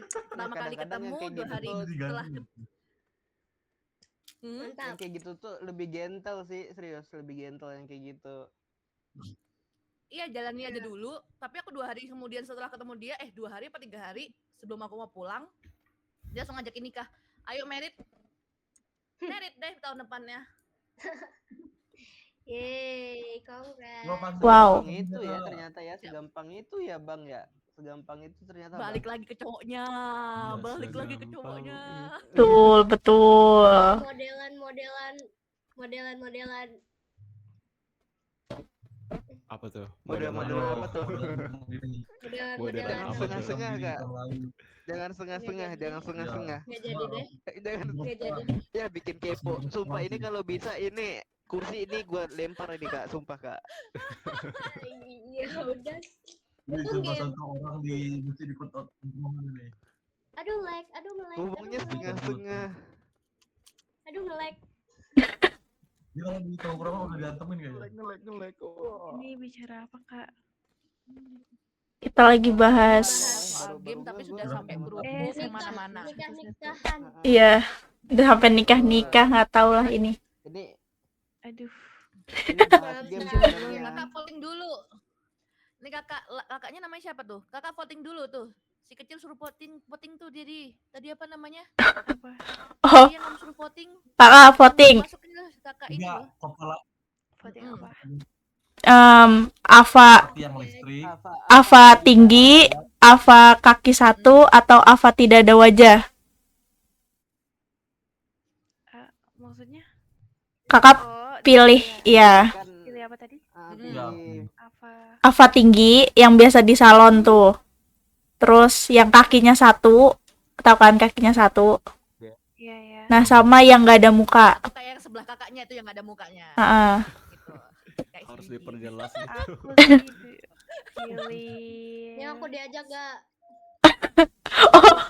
pertama kali kadang-kadang yang ketemu, kayak 2 gitu hari tuh setelah yang Mantap. kayak gitu tuh lebih gentle sih, serius lebih gentle yang kayak gitu. iya jalanin aja dulu, tapi aku 2 hari kemudian setelah ketemu dia, 2 hari apa 3 hari sebelum aku mau pulang, dia langsung ngajakin nikah. Ayo merit deh tahun depannya. Yeay, congrats. Wow. Segampang itu ya ternyata ya, segampang itu ya Bang ya. Segampang itu ternyata Balik Bang. lagi ke cowoknya, Iya, balik lagi ke segampang cowoknya. Betul, betul. Modelan. Apa tuh? Model-model apa tuh? Modelan. Jangan setengah-setengah Kak. Jangan setengah-setengah, jangan setengah-setengah. Nggak jadi deh. Jangan Nggak jadi. ya bikin kepo. Sumpah ini kalau bisa ini kursi ini gua lempar ini Kak, sumpah Kak. Iya udah. Ini Itu cuma game. satu orang di mesti ikut omongan ini. Aduh nge-lag. Ngomongnya setengah-setengah. Aduh nge-lag. Dia kalau di tongkrongan udah diantemin kayaknya. Ngelek. Oh. Ini bicara apa, Kak? Kita lagi bahas. Soal game tapi sudah sampai berhubung Eh, kemana-mana. Nikah-nikahan. Iya. Udah sampai nikah nggak tahu lah ini. Ini Aduh. bahas game sebenarnya. Kakak voting dulu. Ini kakaknya namanya siapa tuh? Kakak voting dulu tuh. Si kecil suruh voting tuh jadi tadi apa namanya? Apa? Oh, Dia yang suruh voting. kakak voting. Masukin lah kakak ini Enggak, loh. kepala Voting apa? Ava tiang listrik. Ava tinggi, Ava kaki 1, atau Ava tidak ada wajah. Maksudnya? Kakak Oh, pilih, iya. Kan pilih apa tadi? pilih. Apa? Ava tinggi yang biasa di salon tuh. Terus yang kakinya 1, tahu kan kakinya 1. Iya, ya. Nah, sama yang nggak ada muka. Atau kayak yang sebelah kakaknya itu yang gak ada mukanya. Heeh. Gitu. Kayak Harus Squidgy. diperjelas itu. Aku sih pilih. Ini aku diajak gak?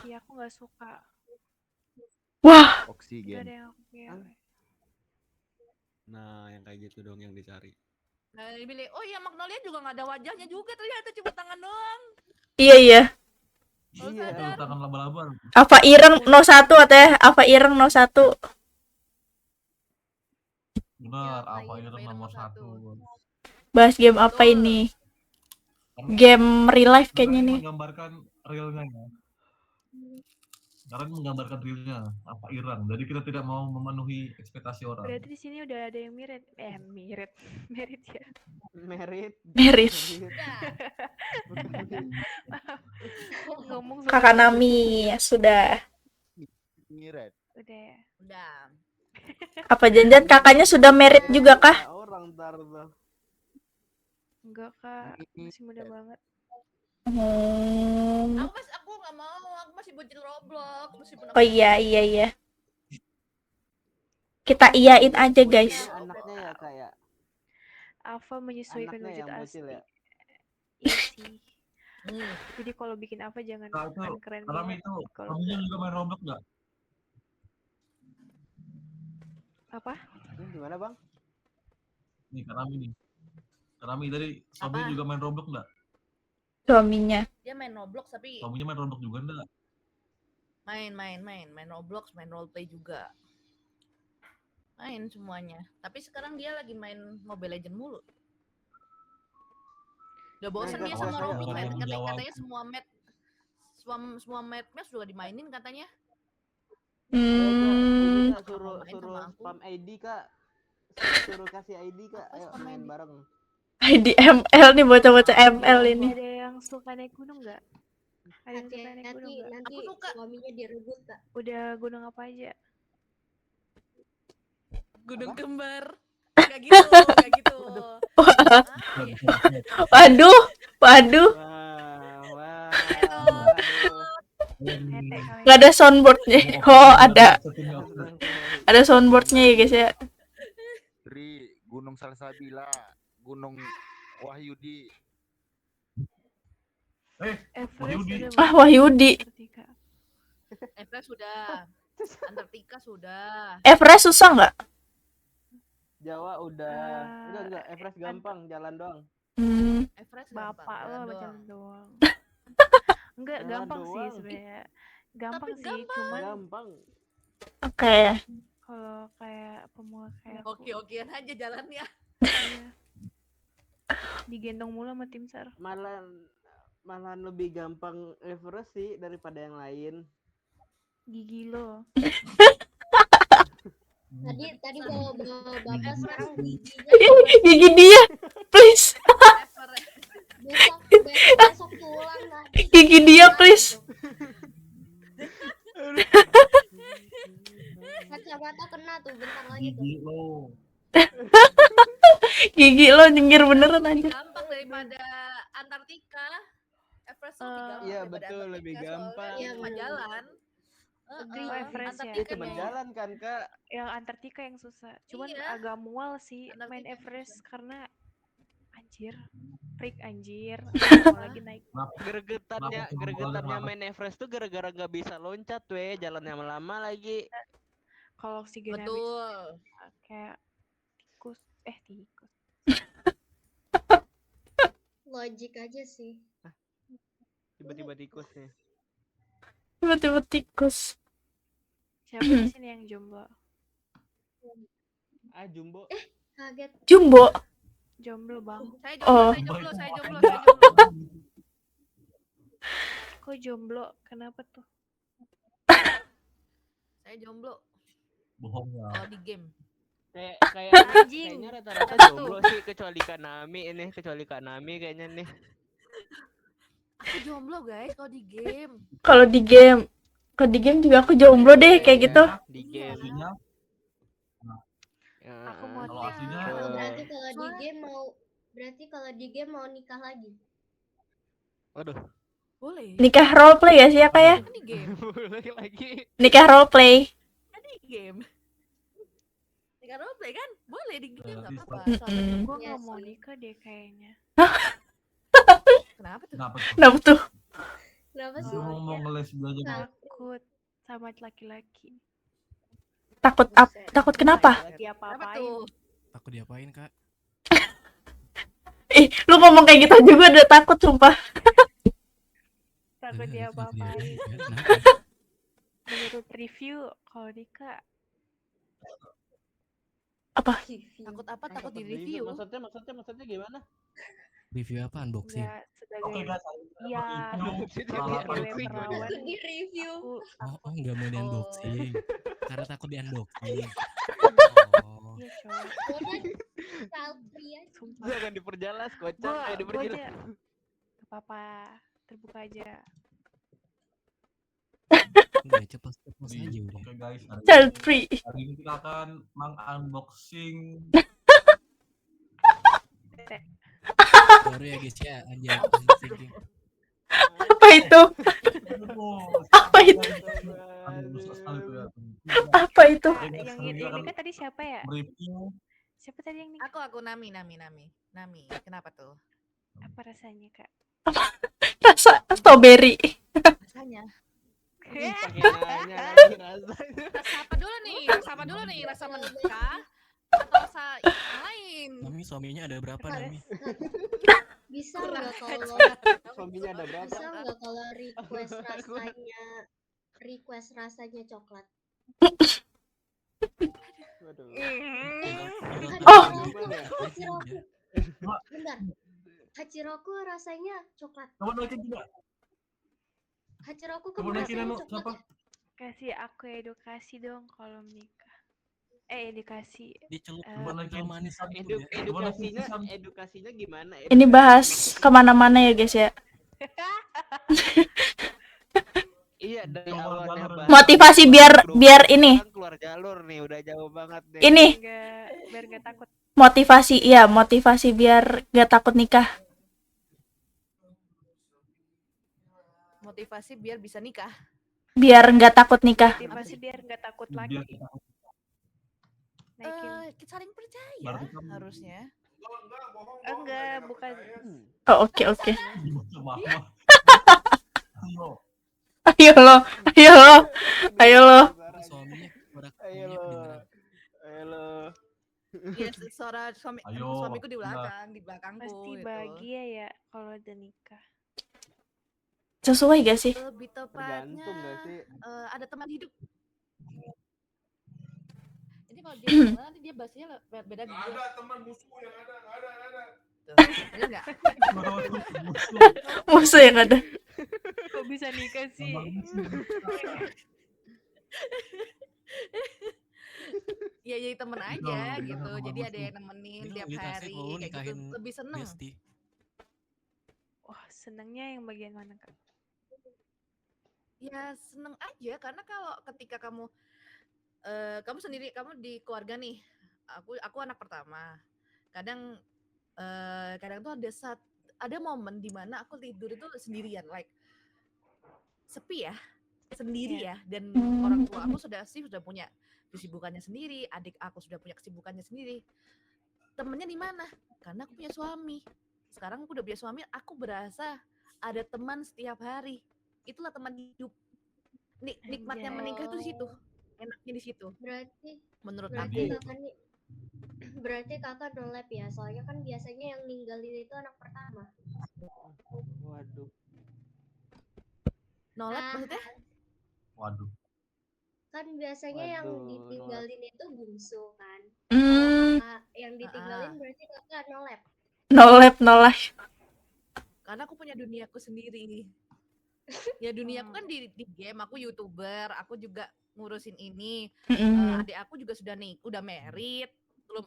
Sih, aku nggak suka. Wah, Gak Oksigen. ada yang aku pilih. Nah, yang kayak gitu dong yang dicari. Nah, dibilang, oh iya Magnolia juga gak ada wajahnya juga ternyata cuma tangan doang. iya. Oh, Iya. sadar. Tangan laba-laba. Ava Ireng 01 atau ya? Ava Ireng 01. Benar, Iya, apa itu Ireng nomor 1. 1. Bahas game apa Betul. ini? Game real life kayaknya nih. Menggambarkan realnya ya. Karena ini menggambarkan realnya apa Irang. Jadi kita tidak mau memenuhi ekspektasi orang. Berarti di sini udah ada yang mirip. Mirip. Merit ya. Merit. Merit. Ngomong Kakak Nami sudah. Miret. Udah ya. Udah. Apa janjian kakaknya sudah merit juga kah? Orang ntar tuh. Enggak, Kak. Masih muda banget. Aku gak mau, aku masih bocil Roblox, masih pernah. Oh iya. Kita iyain aja guys. Anaknya ya kayak Ava menyesuaikan anaknya wujud yang bocil asli. ya. Iya sih. Jadi kalau bikin Ava jangan Nah, itu keren Karami banget. itu, Kalau kamunya juga main Roblox nggak? apa? Ini gimana Bang? Nih Karami nih. Karami tadi suaminya Apa? juga main Roblox nggak? Suaminya. Dia main Roblox tapi Suaminya main Roblox juga nggak? main Roblox, main roleplay juga. Main semuanya. Tapi sekarang dia lagi main Mobile Legend mulu. Udah bosan Nah, dia sama sama saya Robin, orang yang menjawab. katanya semua mapnya sudah dimainin katanya. Hmm, Kak, suruh Main sama aku. spam ID Kak. Suruh kasih ID Kak. Apa Ayo spam main ID? bareng. ID ML nih bocah-bocah ML ini. Ada yang suka naik gunung nggak? Ada yang suka naik gunung nggak? Nanti Aku suka. suaminya direbut Kak. Udah gunung apa aja? Gunung Kembar. Kayak gitu. Waduh. Wah. Gak ada soundboardnya. Oh ada soundboardnya ya guys ya. Tri, Gunung Salsabila, Gunung Wahyudi. Everest Wahyudi. udah Ah, Wahyudi. Antartika. Everest sudah. Antartika sudah. Everest susah nggak? Jawa udah. Ah, Enggak, Everest gampang, jalan doang. Everest Bapak gampang, lo jalan macam doang. doang. Enggak Jalan gampang sih doang. sebenarnya. Gampang Tapi sih, cuman Gampang. Oke. kalau kayak pemula kayak aku, Oke-okean aja jalannya. iya. Digendong mulu sama tim SAR. Malahan lebih gampang Everest sih daripada yang lain. Gigi lo. Tadi bawa bapak sekarang giginya Gigi dia, please. Everest. besok pulang lagi. Gigi dia, please. Kacamata kena tuh bentar lagi tuh. Gigi lo. Gigi lo nyengir beneran Lebih aja. gampang daripada Antartika. Everest tuh lebih gampang Iya, daripada betul, Antartika, lebih soalnya gampang. dia cuma jalan. Agree. Oh, Everest ya. Dia Antartika cuma nih. jalan kan, Kak. Yang Antartika yang susah. Cuman Iya. agak mual sih Antartika main yang Everest susah. karena anjir, freak anjir. Mau lagi naik. Gregetannya Kenapa gregetannya banget? main Everest tuh gara-gara nggak bisa loncat, jalannya lama lagi. Kalau oksigen habis Betul. kayak tikus. Tikus. Logik aja sih. Tiba-tiba tikus nih. Tiba-tiba tikus. Siapa di sini yang jomblo? Jumbo. Kaget. Jumbo. Jomblo bang. Saya Oh. jomblo, saya jomblo, saya jomblo. Kok jomblo? Kenapa tuh? Saya jomblo. Bohong ya. Kalau di game. Anjing. Kayaknya rata-rata Satu. jomblo sih kecuali Kanami kayaknya nih. Aku jomblo guys kalau di game. Kalau di game juga aku jomblo deh kayak Iya, gitu. Di game. Aslinya, Ya, Aku mau kalau tes. aslinya Berarti kalau di Soalnya- game mau nikah lagi. Waduh, Boleh. Nikah roleplay ya sih ya Kak ya? Kan di game. boleh lagi. Nikah roleplay. Kan di game. Nikah roleplay kan? Boleh di game Berarti enggak apa-apa. stop. Mm-mm. Gue Iya gak mau sih. nikah deh kayaknya. Kenapa tuh? kenapa tuh? Kenapa tuh? Kenapa sih? Lu mau ngeles aja gitu. Takut sama laki-laki. Takut kenapa? Lagi Kenapa apa-apain. tuh? Takut diapain, Kak? Lu ngomong kayak gitu juga udah takut sumpah. Takut dia Takut apa-apain. diapain, kenapa? Menurut review kalau nikah Takut apa? Takut di review. Maksudnya gimana? Review apa? Unboxing? nggak Oke sebagai guys, Iya. Maksudnya cewek review. perawan. Di review. Oh, nggak mau di unboxing. Karena takut di unboxing. Oh, Iya cowok. Child free aja. Sumpah. Jangan diperjelas, kocak. Gue Diperjelas. aja. Gak apa-apa. Terbuka aja. udah ceplos aja udah. Oke guys, Child free. hari ini kita akan unboxing Baru ya guys ya, anjay unboxing. Apa itu? Apa itu? Apa itu? Yang nikah tadi siapa ya? review Siapa tadi yang nikah? Aku Nami. Kenapa tuh? Apa rasanya kak? Rasa strawberry. Rasanya. Pakai nanya lagi rasanya. Rasa apa dulu nih? Rasa menikah atau rasa yang lain? Nami suaminya ada berapa Nami? Bisa nggak kalau Suaminya ada berapa? bisa nggak kalau request rasanya coklat? Waduh. Oh. Bentar. Hachiroku rasanya coklat. kamu naikin juga Hachiroku Kamu kamu naikin rasanya anu, coklat siapa? ya? Kasih aku edukasi dong kalau menikah. Edukasi. Dicelup Coba lagi. kental manis gitu ya. Edukasinya gimana? Ini bahas kemana-mana ya guys ya. Iya, dari Keluar awalnya jalur. bahas Motivasi biar ini. sekarang keluar jalur nih, udah jauh banget deh. Ini Biar nggak takut. motivasi biar gak takut nikah. Motivasi biar bisa nikah. Biar gak takut nikah. Motivasi biar nggak takut Biar lagi. kita Naikin. Saling percaya Berarti kamu- harusnya. Enggak, bukan. Oh, oke. coba Ayo lo. Suaminya Ayo lo. kedengeran. Ayo lo. Iya, suara Ayo, suamiku di belakangku. Pasti gitu. bahagia ya kalau udah nikah. Sesuai gak sih? Lebih tepatnya Tergantung gak sih? ada teman hidup. Ini kalau dia bilang nanti dia bahasanya beda gitu. Ada teman musuh yang ada. Tuh, bener nggak? Musuh yang ada. Kok bisa nikah sih? Ya jadi temen aja Betul, gitu. betul, Jadi ada betul. yang nemenin Ini tiap literasi hari kalau lu kayak gitu. nikahin Lebih seneng. Besti. Wah, senengnya yang bagian mana, Kak? Ya seneng aja karena kalau ketika kamu kamu sendiri, kamu di keluarga nih. Aku anak pertama. Kadang kadang tuh ada momen dimana aku tidur itu sendirian, like sepi ya, sendiri ya. Dan orang tua aku sudah punya kesibukannya sendiri, adik aku sudah punya kesibukannya sendiri. Temennya di mana? Karena aku punya suami. Sekarang aku udah punya suami, aku berasa ada teman setiap hari. Itulah teman hidup. Nikmatnya Anjay. menikah itu di situ. Enaknya di situ menurut Berarti aku. kakak nih, berarti kakak no lab ya, soalnya kan biasanya yang ninggalin itu anak pertama. Waduh. Nolak Ah, maksudnya? Waduh. kan biasanya yang Waduh, ditinggalin itu bungsu kan. Hmm, Kakak yang ditinggalin berarti kakak no lab. no lab. Karena aku punya duniaku sendiri. Ya duniaku kan di game, aku YouTuber, aku juga ngurusin ini. Adik aku juga udah married, belum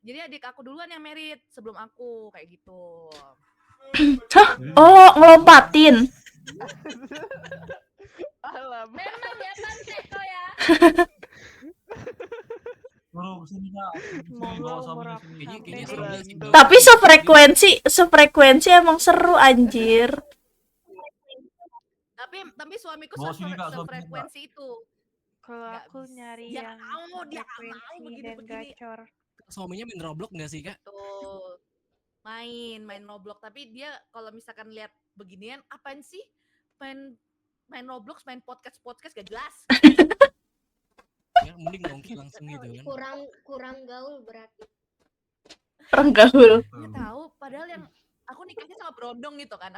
jadi adik aku duluan yang married sebelum aku kayak gitu. Hah? Oh, ngelompatin. Alam. Memang ya Tante kau ya. Suruh kesini Kak. Semoga Bawa umur suaminya aku sini. Kayaknya sampai seru deh. banget sih, Bang. Tapi sefrekuensi emang seru anjir. Tapi suamiku Bawa sini, Kak, suaminya, Kak. sefrekuensi itu. Kalau Nggak aku bisa. nyari Dia yang nggak mau frekuensi dan begini-begini. gacor. Suaminya main Roblox nggak sih, Kak? Tuh. Main Roblox, tapi dia kalau misalkan lihat beginian, apaan sih? Main Roblox, main podcast gak jelas. Ya, mending nongki langsung gitu kan. Kurang gaul berarti. Orang gaul. Nggak tahu, padahal yang aku nikahnya sama Brondong gitu kan.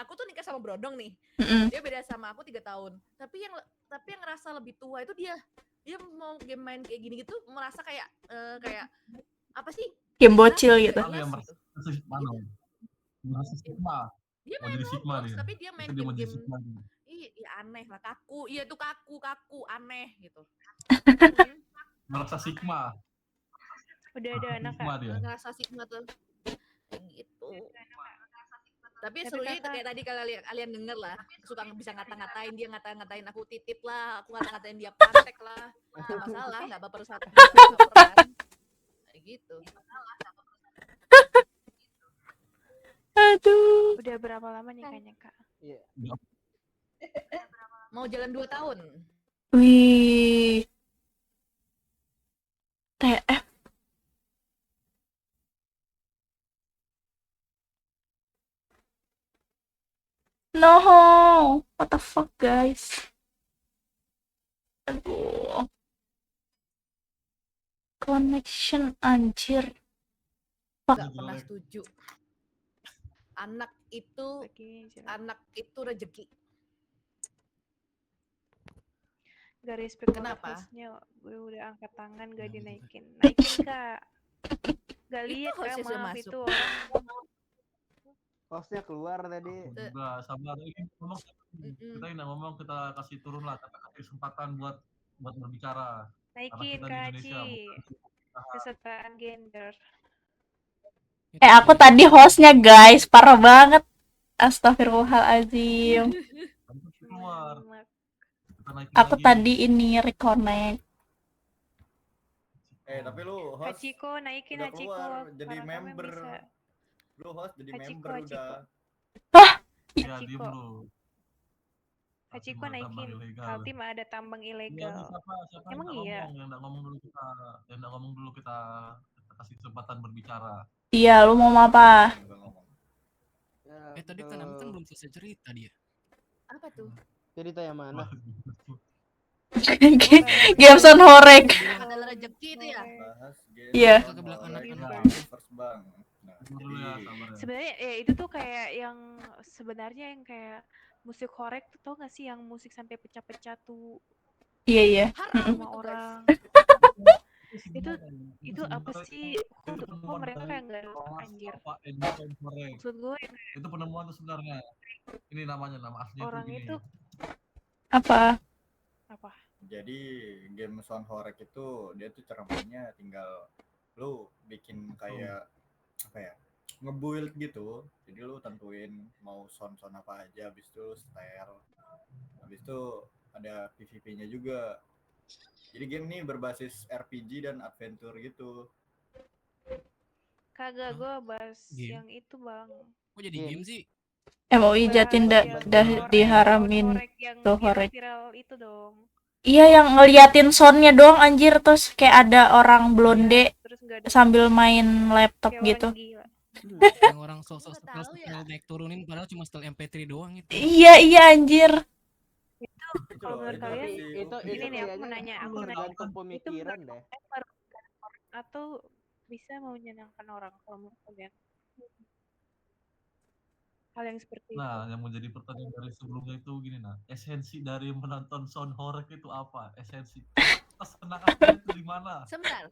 Aku tuh nikah sama Brondong nih. Dia beda sama aku 3 tahun. Tapi yang ngerasa lebih tua itu dia. Dia mau game main kayak gini gitu merasa kayak apa sih? Game bocil gitu. Apa yang merasa sigma? Dia Mau main jadi sigma Roblox, dia. tapi dia main Itu dia mau jadi game-game sigma dia. iya aneh lah, kaku. Iya tuh kaku, aneh gitu. Merasa sigma. Udah ada anak, Sigma Kak. dia. Ngerasa sigma tuh. Kayak gitu. Tapi Tapi serunya itu kakak- kayak tadi kalian denger lah, suka bisa ngata-ngatain dia, ngata-ngatain aku titit lah, aku ngata-ngatain dia pantek lah. Nggak masalah, nggak baper satu baperan. Kayak gitu. Aduh. Udah berapa lama nikahnya, Kak? Iya. Mau jalan 2 tahun. Wih. TF. No. What the fuck, guys? Aduh. Connection anjir. Nggak pernah setuju. Anak itu rezeki. Gak respect Kenapa? hostnya, gue udah angkat tangan gak dinaikin. Naikin, Kak. Gak Itu lihat, Kak, hostnya sudah maaf masuk. itu orang. Hostnya keluar tadi. Udah sabar. Ini ngomong kita nggak ngomong, kita kasih turun lah, tapi kasih kesempatan buat berbicara. Naikin, kita di Kak Indonesia, Ci. Kesetaraan gender. Aku tadi hostnya guys, parah banget. Astagfirullahaladzim. Keluar. Kita naikin Aku lagi. tadi ini reconnect. Tapi lu host Hachiko, naikin udah Hachiko. keluar jadi Para kami member. bisa. Lu host jadi Hachiko, member Hachiko. udah. Ya, Hachiko. diem lu. Hachiko Tambang naikin. ilegal. Altim ada tambang Iya, ilegal. siapa Emang yang iya? nggak ngomong dulu kita, kita kasih kesempatan berbicara. Iya, lu mau apa? Tadi kan belum selesai cerita dia. Apa tuh? Cerita yang mana? Games on Horek. Adalah rezeki itu ya. Bahas game Iya. on Ke belakang Horek anak-anak. First Bang. Nah, Dulu ya, jadi sabar ya. Sebenarnya ya itu tuh kayak yang sebenarnya yang kayak musik horek tuh tau gak sih yang musik sampai pecah-pecah tuh Iya, iya. Haram sama itu guys. orang. Itu apa sih? Kok mereka kayak nggak ada otak, anjir? Maksud gue Itu penemuan tuh sebenarnya. Ini namanya, nama aslinya orang gini. itu Apa? apa? Jadi game sound horek itu dia tuh cara mainnya tinggal lu bikin kayak apa ya? Ngebuild gitu. Jadi lu tentuin mau sound apa aja, habis itu lu setel. Habis itu ada PvP-nya juga. Jadi game ini berbasis RPG dan adventure gitu. Kagak, gue bahas Game? yang itu bang. Kok jadi Game. game sih? MOI Bahas Jatinda yang dah horek, diharamin horek yang tuh horek. viral-viral itu dong. Iya, yang ngeliatin soundnya doang anjir, terus kayak ada orang blonde Terus nggak ada sambil main laptop kayak gitu. orang gila. Yang orang sosok Nggak tahu setel ya. naik turunin padahal cuma setel MP3 doang itu. Iya, iya anjir. Itu Kalau menurut itu kalian, si itu Upi. ini nih aku kayaknya mau nanya, aku nanya, tergantung itu pemikiran deh. merugikan orang atau bisa menyenangkan orang kalau menurut kalian? Hal yang seperti itu. Nah, yang menjadi pertanyaan dari sebelumnya itu gini, nah, esensi dari menonton sound horek itu apa? Esensi kesenangannya itu di mana? Sebentar,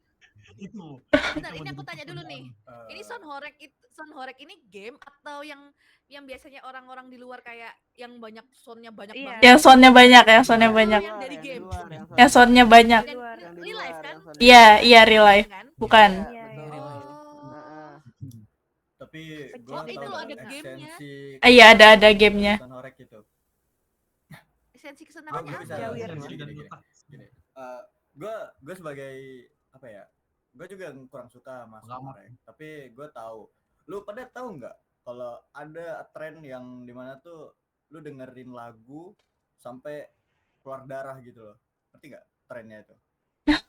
Itu sebentar. Ini menjadi aku tanya dulu nih. pertanyaan. Ini sound horek ini game atau yang biasanya orang-orang di luar kayak yang banyak soundnya banyak Iya. banget? Yang soundnya banyak, yang soundnya Atau banyak. yang dari game? Yang soundnya banyak. Di luar. Dan real life kan? Iya, iya real life. Kan? Bukan. Iya, Betul, iya. real life. Oh. Tapi Oh, gua itu tahu loh nggak ada gamenya. esensi Iya, ada gamenya. sound horek itu. Esensi Gua kesenangannya bisa apa? Jawir. Esensi dan gini. letak. Gini. Gue sebagai apa ya? Gue juga kurang suka sama sound Pengamat. horek. Tapi gue tahu. Lu pada tahu nggak kalau ada tren yang dimana tuh lu dengerin lagu sampai keluar darah gitu loh. Ngerti nggak trennya itu?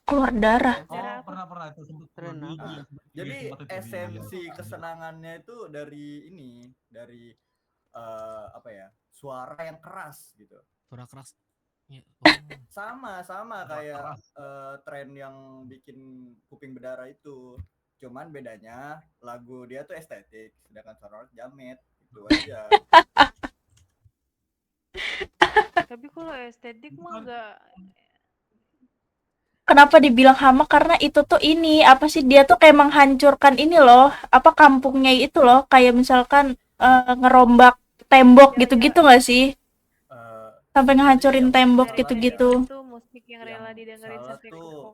Keluar darah. Oh, Cara apa? pernah itu sempat Tren di- apa? di- Jadi sempat itu di- esensi di- kesenangannya itu dari apa ya? Suara yang keras gitu. Suara keras. Ya. Sama Suara kayak keras. tren yang bikin kuping berdarah itu. Cuman bedanya lagu dia tuh estetik, sedangkan suara jamet. Itu aja. Tapi kalau estetik mah Bukan. enggak. Kenapa dibilang hama? Karena itu tuh ini, apa sih, dia tuh kayak menghancurkan ini loh, apa kampungnya itu loh, kayak misalkan ngerombak tembok gitu-gitu nggak sih? Eh, Sampai ngehancurin yang tembok salah gitu-gitu. ya, Itu musik yang rela Yang didengerin salah sampai tuh-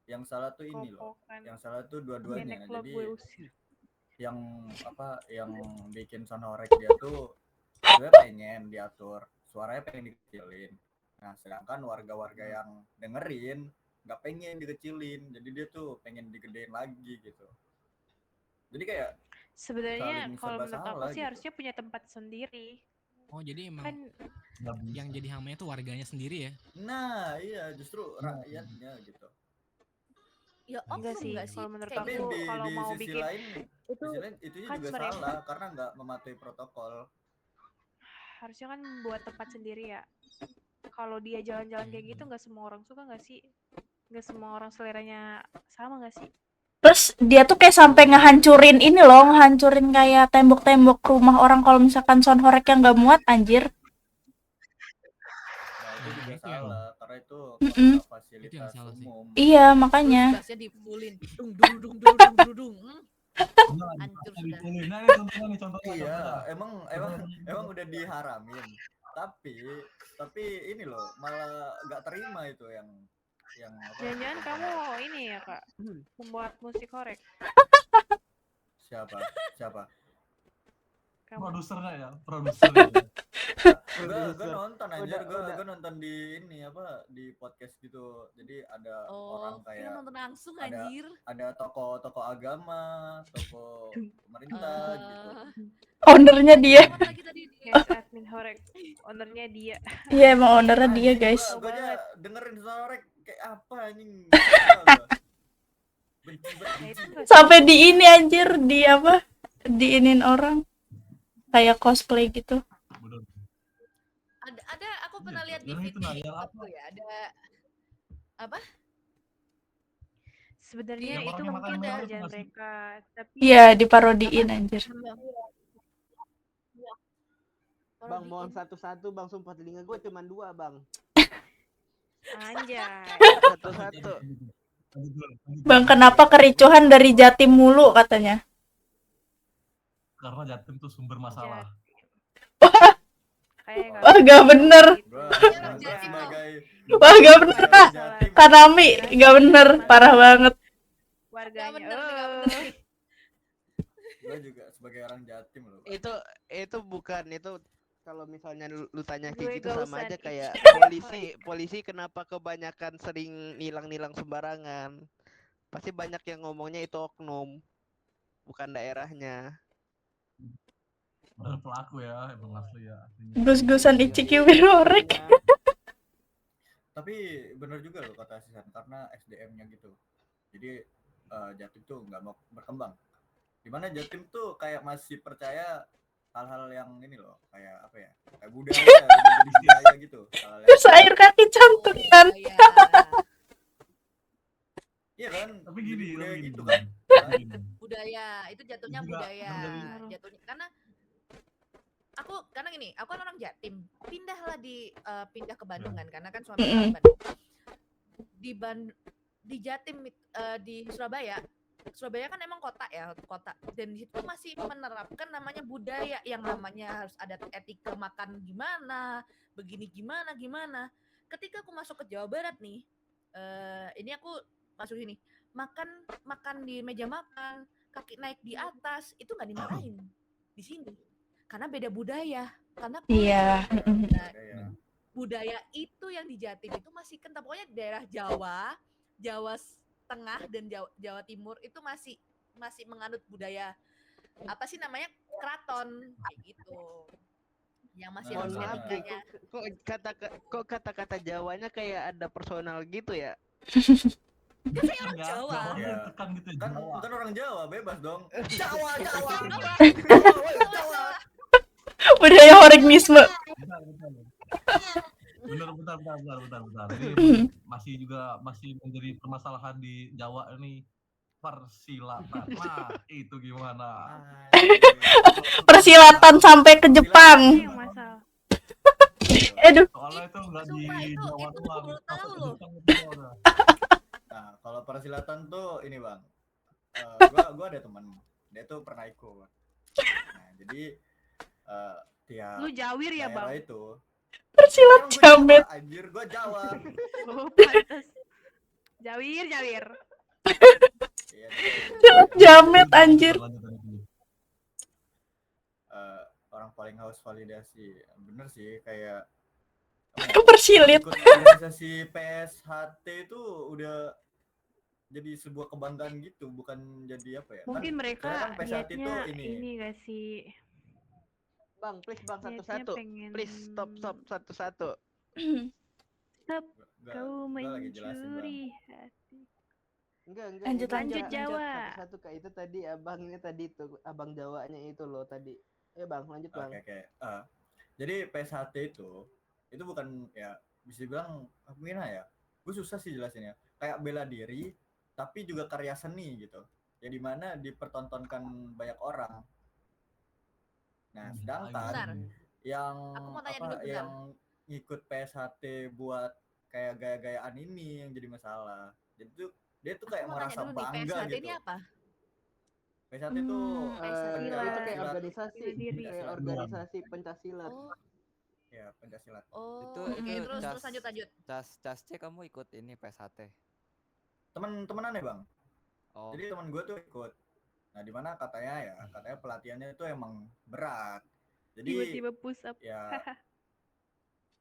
yang salah tuh ini loh. kokokan. Yang salah tuh dua-duanya. Nenek klub Jadi gue usir. yang bikin sound horek dia tuh sebenarnya pengen diatur, suaranya pengen dikecilin. Nah, sedangkan warga-warga yang dengerin nggak pengen dikecilin, jadi dia tuh pengen digedein lagi gitu. Jadi kayak Sebenarnya saling kalau serba menurut aku salah sih gitu. harusnya punya tempat sendiri. Oh, jadi emang Kan Nggak bisa. yang jadi hamanya tuh warganya sendiri ya? nah iya justru rakyatnya gitu. Ya enggak oknum sih, nggak sih? kalau menurut Kayak Tapi aku gitu. kalau di mau sisi bikin lain, itu itunya kan juga sebenarnya- salah karena nggak mematuhi protokol. harusnya kan buat tempat sendiri ya. Kalau dia jalan-jalan kayak gitu nggak semua orang suka nggak sih? Nggak semua orang seleranya sama nggak sih? Terus dia tuh kayak sampai ngehancurin ini loh, ngehancurin kayak tembok-tembok rumah orang kalau misalkan sound horek yang nggak muat, anjir. Nah itu juga Itu yang- salah karena itu Mm-mm. nggak Itu fasilitas yang salah sih. umum. Iya, Terus makanya. bassnya dipulin. Dung dung dung dung dung dung dung. Beneran, Hancur pasti sudah. dipulih. Nah, ini contohnya. Iya, emang udah diharamin. Tapi ini loh malah nggak terima itu yang apa? Jangan-jangan kamu ini ya kak, membuat musik horek. Siapa? Kamu Produsernya ya, produsernya. Gue nonton anjir, Udah. gue nonton di ini apa di podcast gitu. Jadi ada orang Oh, kira kayak nonton langsung ada- anjir. ada tokoh agama, tokoh pemerintah gitu. Ownernya dia. Apa lagi tadi? guys, admin horek, ownernya dia. Iya, emang ownernya dia, guys. Gue aja dengerin suara kayak apa anjing. Benci Nah banget. itu nggak Sampai di ini anjir, di apa? Diinin orang. Kayak cosplay gitu. Bener. Ada aku pernah Iya, lihat di yang itu, video nah, yang TikTok apa? tuh ya, ada apa? sebenarnya Yang itu orangnya mungkin matanya merah itu kerjaan nggak sih? mereka, tapi Iya, diparodiin anjir. Bang, mohon Parodiin. satu-satu bang, sumpah telinga gue cuma 2 bang. Anjay. Satu-satu. Bang, kenapa kericuhan dari Jatim mulu katanya? Karena Jatim tuh sumber masalah. Kayak nggak Wah, bisa gak bener. Gua Orang gua Jatim loh. sebagai Wah, gak bener, sebagai Kak. orang Jatim, Kanami, gak bener. Parah banget. Gak warganya. bener nih, gak bener nih. gua juga sebagai orang Jatim loh. Pak. Itu bukan itu kalau misalnya lu tanya Gue kayak gitu gak sama usah aja kayak di- polisi kenapa kebanyakan sering nilang-nilang sembarangan. Pasti banyak yang ngomongnya itu oknum, bukan daerahnya. Padahal pelaku ya, emang asli ya. aslinya. Gus-gusan Ichiki Wirorek. Tapi bener juga loh kata Sisan karena SDM-nya gitu. Jadi Jatim tuh nggak mau berkembang. Dimana Jatim tuh kayak masih percaya hal-hal yang ini loh, kayak apa ya? Kayak budaya, udah jadi budaya gitu. Hal-hal yang Terus air kaki cantukan. Iya. iya kan? Tapi gini, Jadi budaya tapi gini, gitu Bang. kan. Gini. Budaya, itu jatuhnya Juga budaya. dari- Jatuhnya karena karena gini, aku kan orang Jatim. Pindah ke Bandung kan karena kan suami aku orang Bandung. Di Jatim di Surabaya kan emang kota dan di situ masih menerapkan namanya budaya yang namanya harus ada etika makan gimana, begini gimana. Ketika aku masuk ke Jawa Barat nih, ini aku masuk sini, makan di meja makan, kaki naik di atas, itu nggak dimarahin di sini. Karena beda budaya, karena Iya. Nah, Budaya. budaya itu yang di Jatim itu masih kental. Pokoknya daerah Jawa Tengah dan Jawa Timur itu masih menganut budaya apa sih namanya keraton kayak gitu. Yang masih Mohon harus maaf, etikanya. Kok kata-kata Jawanya kayak ada personal gitu ya? Kan saya orang Enggak, Jawa. Jawanya Ya. tekan gitu ya, Kan Jawa. bukan orang Jawa, bebas dong. Jawa. Budaya horeknisme. Bentar. Ini masih menjadi permasalahan di Jawa ini persilatan. Nah, itu gimana? Persilatan sampai ke Jepang. Ini yang masalah. Aduh. Soalnya itu nggak di Sumpah, itu Jawa aku doang. baru Sampai tahu ke loh. Jepang itu udah. Nah, kalau persilatan tuh ini bang, gua ada teman, dia tuh pernah ikut. Nah, jadi tiap Lu Jawir ya, daerah Bang? itu. Persilat Emang gua jamet. Jawa, anjir gua Jawa. Oh, pantas. Jawir. Iya, Persilat jamet anjir. orang paling haus validasi, bener sih kayak Persilit. ikut organisasi PSHT itu udah jadi sebuah kebanggaan gitu, bukan jadi apa ya? Mungkin mereka kan PSHT itu niatnya ini. gak sih? Bang, please bang, Niatnya satu-satu. pengen Please stop satu-satu. Stop, Gua- kau gua lagi jelasin, Bang. mencuri hati. Enggak. Lanjut, ini lanjut, enggak, Jawa. Satu-satu Kak, itu tadi abangnya tadi tuh, abang Jawanya itu loh tadi. Bang, lanjut bang. Oke. Jadi PSHT itu bukan ya bisa dibilang gimana ya? Gue susah sih jelasinnya. Kayak bela diri, tapi juga karya seni gitu. Ya dimana dipertontonkan banyak orang. Nah, sedangkan Bentar. yang Aku mau tanya apa dulu, bentar. yang ngikut PSHT buat kayak gaya-gayaan ini yang jadi masalah. Jadi tuh dia tuh kayak Aku mau tanya merasa dulu nih, bangga PSHT gitu. ini apa? PSHT itu Pancasila. Itu kayak organisasi, Bela diri. kayak organisasi Pencaksilat. Oh, ya Pencaksilat. oh, Itu oke, itu terus cas lanjut. cas C kamu ikut ini PSHT. Teman-temenan ya, Bang. Oh, Jadi teman gue tuh ikut. Nah, dimana katanya pelatihannya itu emang berat. Jadi Tiba-tiba push up. ya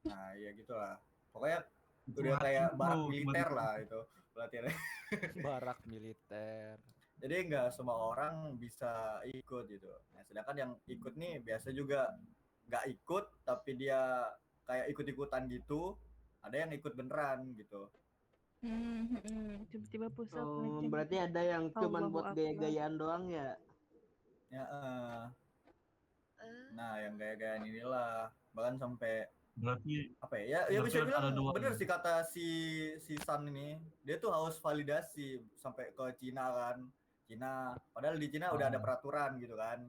nah ya gitulah. Pokoknya udah kayak barak militer lah itu pelatihannya. barak militer. Jadi nggak semua orang bisa ikut gitu. Nah, sedangkan yang ikut nih biasa juga nggak ikut tapi dia kayak ikut-ikutan gitu. Ada yang ikut beneran gitu. Tiba-tiba push up. Oh, ngeceng. berarti ada yang cuman Allahu buat Akbar. gaya-gayaan doang ya? Ya, nah yang gaya-gayaan inilah bahkan sampai Berarti apa ya berarti bisa ada bilang dua bener ya? sih kata si San ini, dia tuh haus validasi sampai ke Cina kan. Cina padahal di Cina udah ada peraturan gitu kan.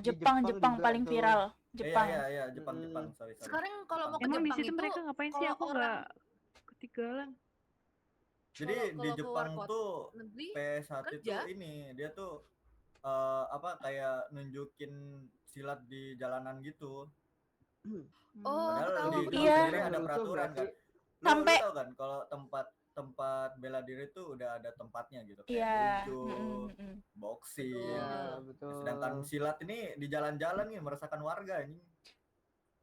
Jepang paling juga tuh. viral. Iya Jepang. iya Jepang sorry. Sekarang kalau mau ke Emang di Jepang situ itu mereka ngapain sih? kalau Aku orang nggak ketinggalan. Jadi di kalau Jepang keluar tuh negeri PS1 itu kerja. ini dia tuh apa kayak nunjukin silat di jalanan gitu. Oh, aku Padahal tahu. di Iya. Jepang sendiri ada peraturan kan. Lu Sampai- tahu kan kalau tempat bela diri tuh udah ada tempatnya gitu kayak Iya. dojo, boxing. Iya, gitu. betul. Sedangkan silat ini di jalan-jalan nih meresahkan warga ini.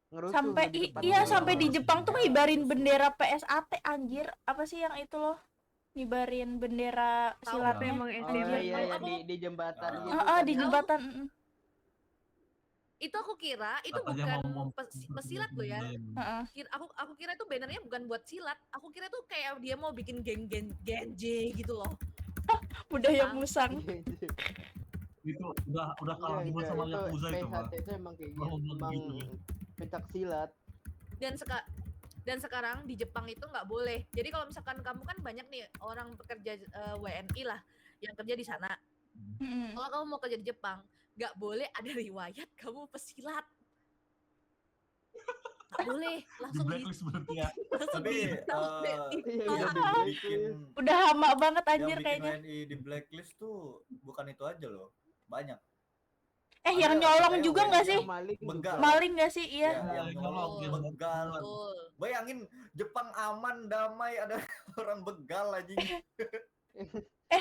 Ngerusuh Sampai di depan iya rumah. sampai di Jepang tuh Iya, ngibarin ngerusuh. bendera PSAT anjir. Apa sih yang itu loh? Ngibarin bendera Tahu, Tapi silatnya. emang Oh SD iya banget. iya Aku- di jembatan Ah. gitu. Heeh, kan di ya. jembatan. Itu aku kira itu Katanya bukan mau pesilat loh ya. Heeh. Aku kira itu bannernya bukan buat silat. Aku kira tuh kayak dia mau bikin geng genje gitu loh. Budaya Jepang. musang. Itu udah kalah duluan sama Yakuza itu, Mbak. PSAT itu emang kayak Oh, gitu. Emang gitu. pencak silat. Dan sekarang di Jepang itu nggak boleh. Jadi kalau misalkan kamu kan banyak nih orang pekerja WNI lah yang kerja di sana. Mm-mm. Kalau kamu mau kerja di Jepang, nggak boleh ada riwayat kamu pesilat. Nggak boleh, Di langsung blacklist berarti ya. langsung Tapi Iya, yang udah bikin Udah lama banget yang anjir bikin kayaknya. WNI di blacklist tuh bukan itu aja loh. Banyak. Yang Ada nyolong katanya juga WNI nggak sih? yang Maling begal. Maling nggak sih? Iya. Ya, yang nyolong, Betul. begal. betul. Bayangin Jepang aman, damai, ada orang begal aja.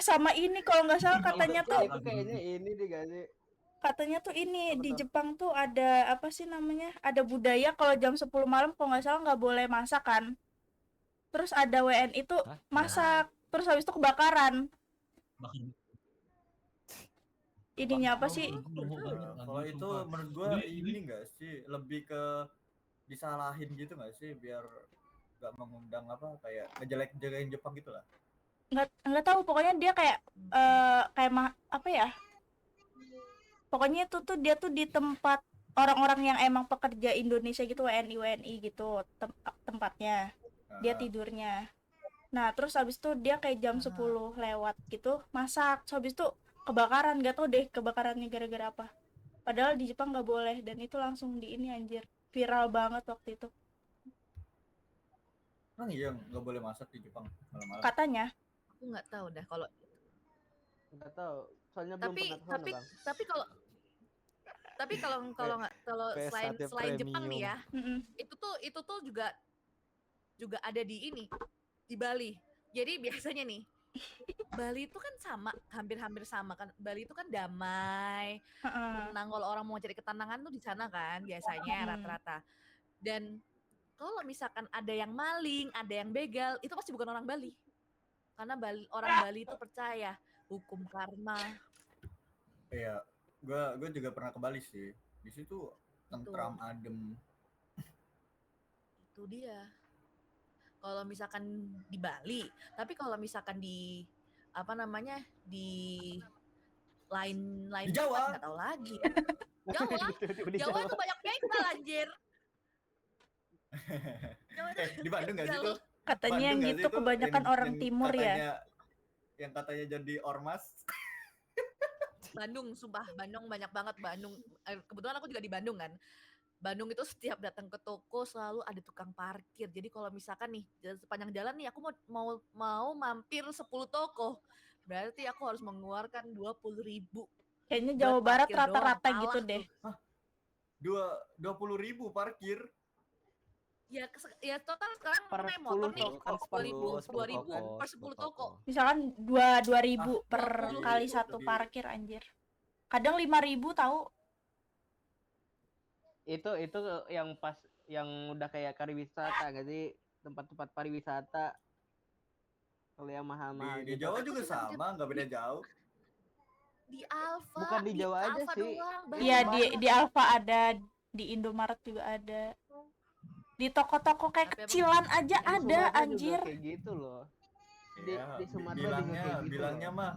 Sama ini kalau nggak salah katanya tuh Itu kayaknya ini deh gak sih? katanya tuh ini Apa di tuh? Jepang tuh ada apa sih namanya? Ada budaya kalau jam 10 malam kalau nggak salah nggak boleh masak kan. Terus ada WNI tuh Hah? masak, terus habis itu kebakaran. Bahkan Ininya apa sih? Kalau itu menurut gua ini enggak sih lebih ke disalahin gitu nggak sih biar nggak mengundang apa kayak ngejelek-jelekin Jepang gitu lah. Nggak tahu pokoknya dia kayak apa ya? Pokoknya itu tuh dia tuh di tempat orang-orang yang emang pekerja Indonesia gitu, WNI gitu tempatnya. Dia tidurnya. Nah, terus habis itu dia kayak jam 10 lewat gitu masak. Terus habis itu kebakaran, nggak tahu deh kebakarannya gara-gara apa. Padahal di Jepang nggak boleh dan itu langsung di ini anjir. Viral banget waktu itu. Emang iya nggak boleh masak di Jepang malam-malam. Katanya. Aku nggak tahu dah kalau. Nggak tahu. Soalnya belum Tapi pernah ke sana, Bang. tapi kalau nggak kalau selain PSAT Jepang nih ya, itu tuh juga ada di ini di Bali. Jadi biasanya nih Bali itu kan sama, hampir-hampir sama kan. Bali itu kan damai, tenang. Kalau orang mau cari ketenangan tuh di sana kan biasanya rata-rata. Dan kalau misalkan ada yang maling, ada yang begal, itu pasti bukan orang Bali. Karena orang Bali itu percaya hukum karma. Iya, gue juga pernah ke Bali sih. Di situ tentram, adem. Itu dia. Kalau misalkan di Bali, tapi kalau misalkan di apa namanya di lain Di Jawa. nggak tahu lagi. Jawa itu banyak begal anjir. Di Bandung nggak sih tuh? Katanya yang Bandung nggak gitu sih tuh? kebanyakan Yang- orang yang timur ya. Yang katanya jadi ormas. Bandung, sumpah Bandung banyak banget Bandung. Kebetulan aku juga di Bandung kan. Bandung itu setiap datang ke toko selalu ada tukang parkir. Jadi kalau misalkan nih sepanjang jalan nih aku mau mampir 10 toko, berarti aku harus mengeluarkan 20.000. Kayaknya buat Jawa Barat parkir doang. rata-rata Kalah gitu tuh. deh. 20.000 parkir. Ya total sekarang Per naik motor 10 nih toko, kan 2000 toko, per 10 toko. Misalkan 2.000 per 20.000 kali satu lebih. parkir anjir. Kadang 5.000 tahu. Itu yang pas yang udah kayak pariwisata nggak sih? Tempat-tempat pariwisata. Kalau yang mahal-mahal Di gitu. Jawa juga sama, nggak beda jauh. Di Alfa. Bukan di Jawa aja Alfa sih. doang, Iya banyak di banget. Alfa ada, di Indomaret juga ada. Di toko-toko kayak Tapi emang kecilan aja Di ada Sumatera juga anjir. kayak gitu loh. Iya, Di Sumatera juga kayak gitu bilangnya loh. mah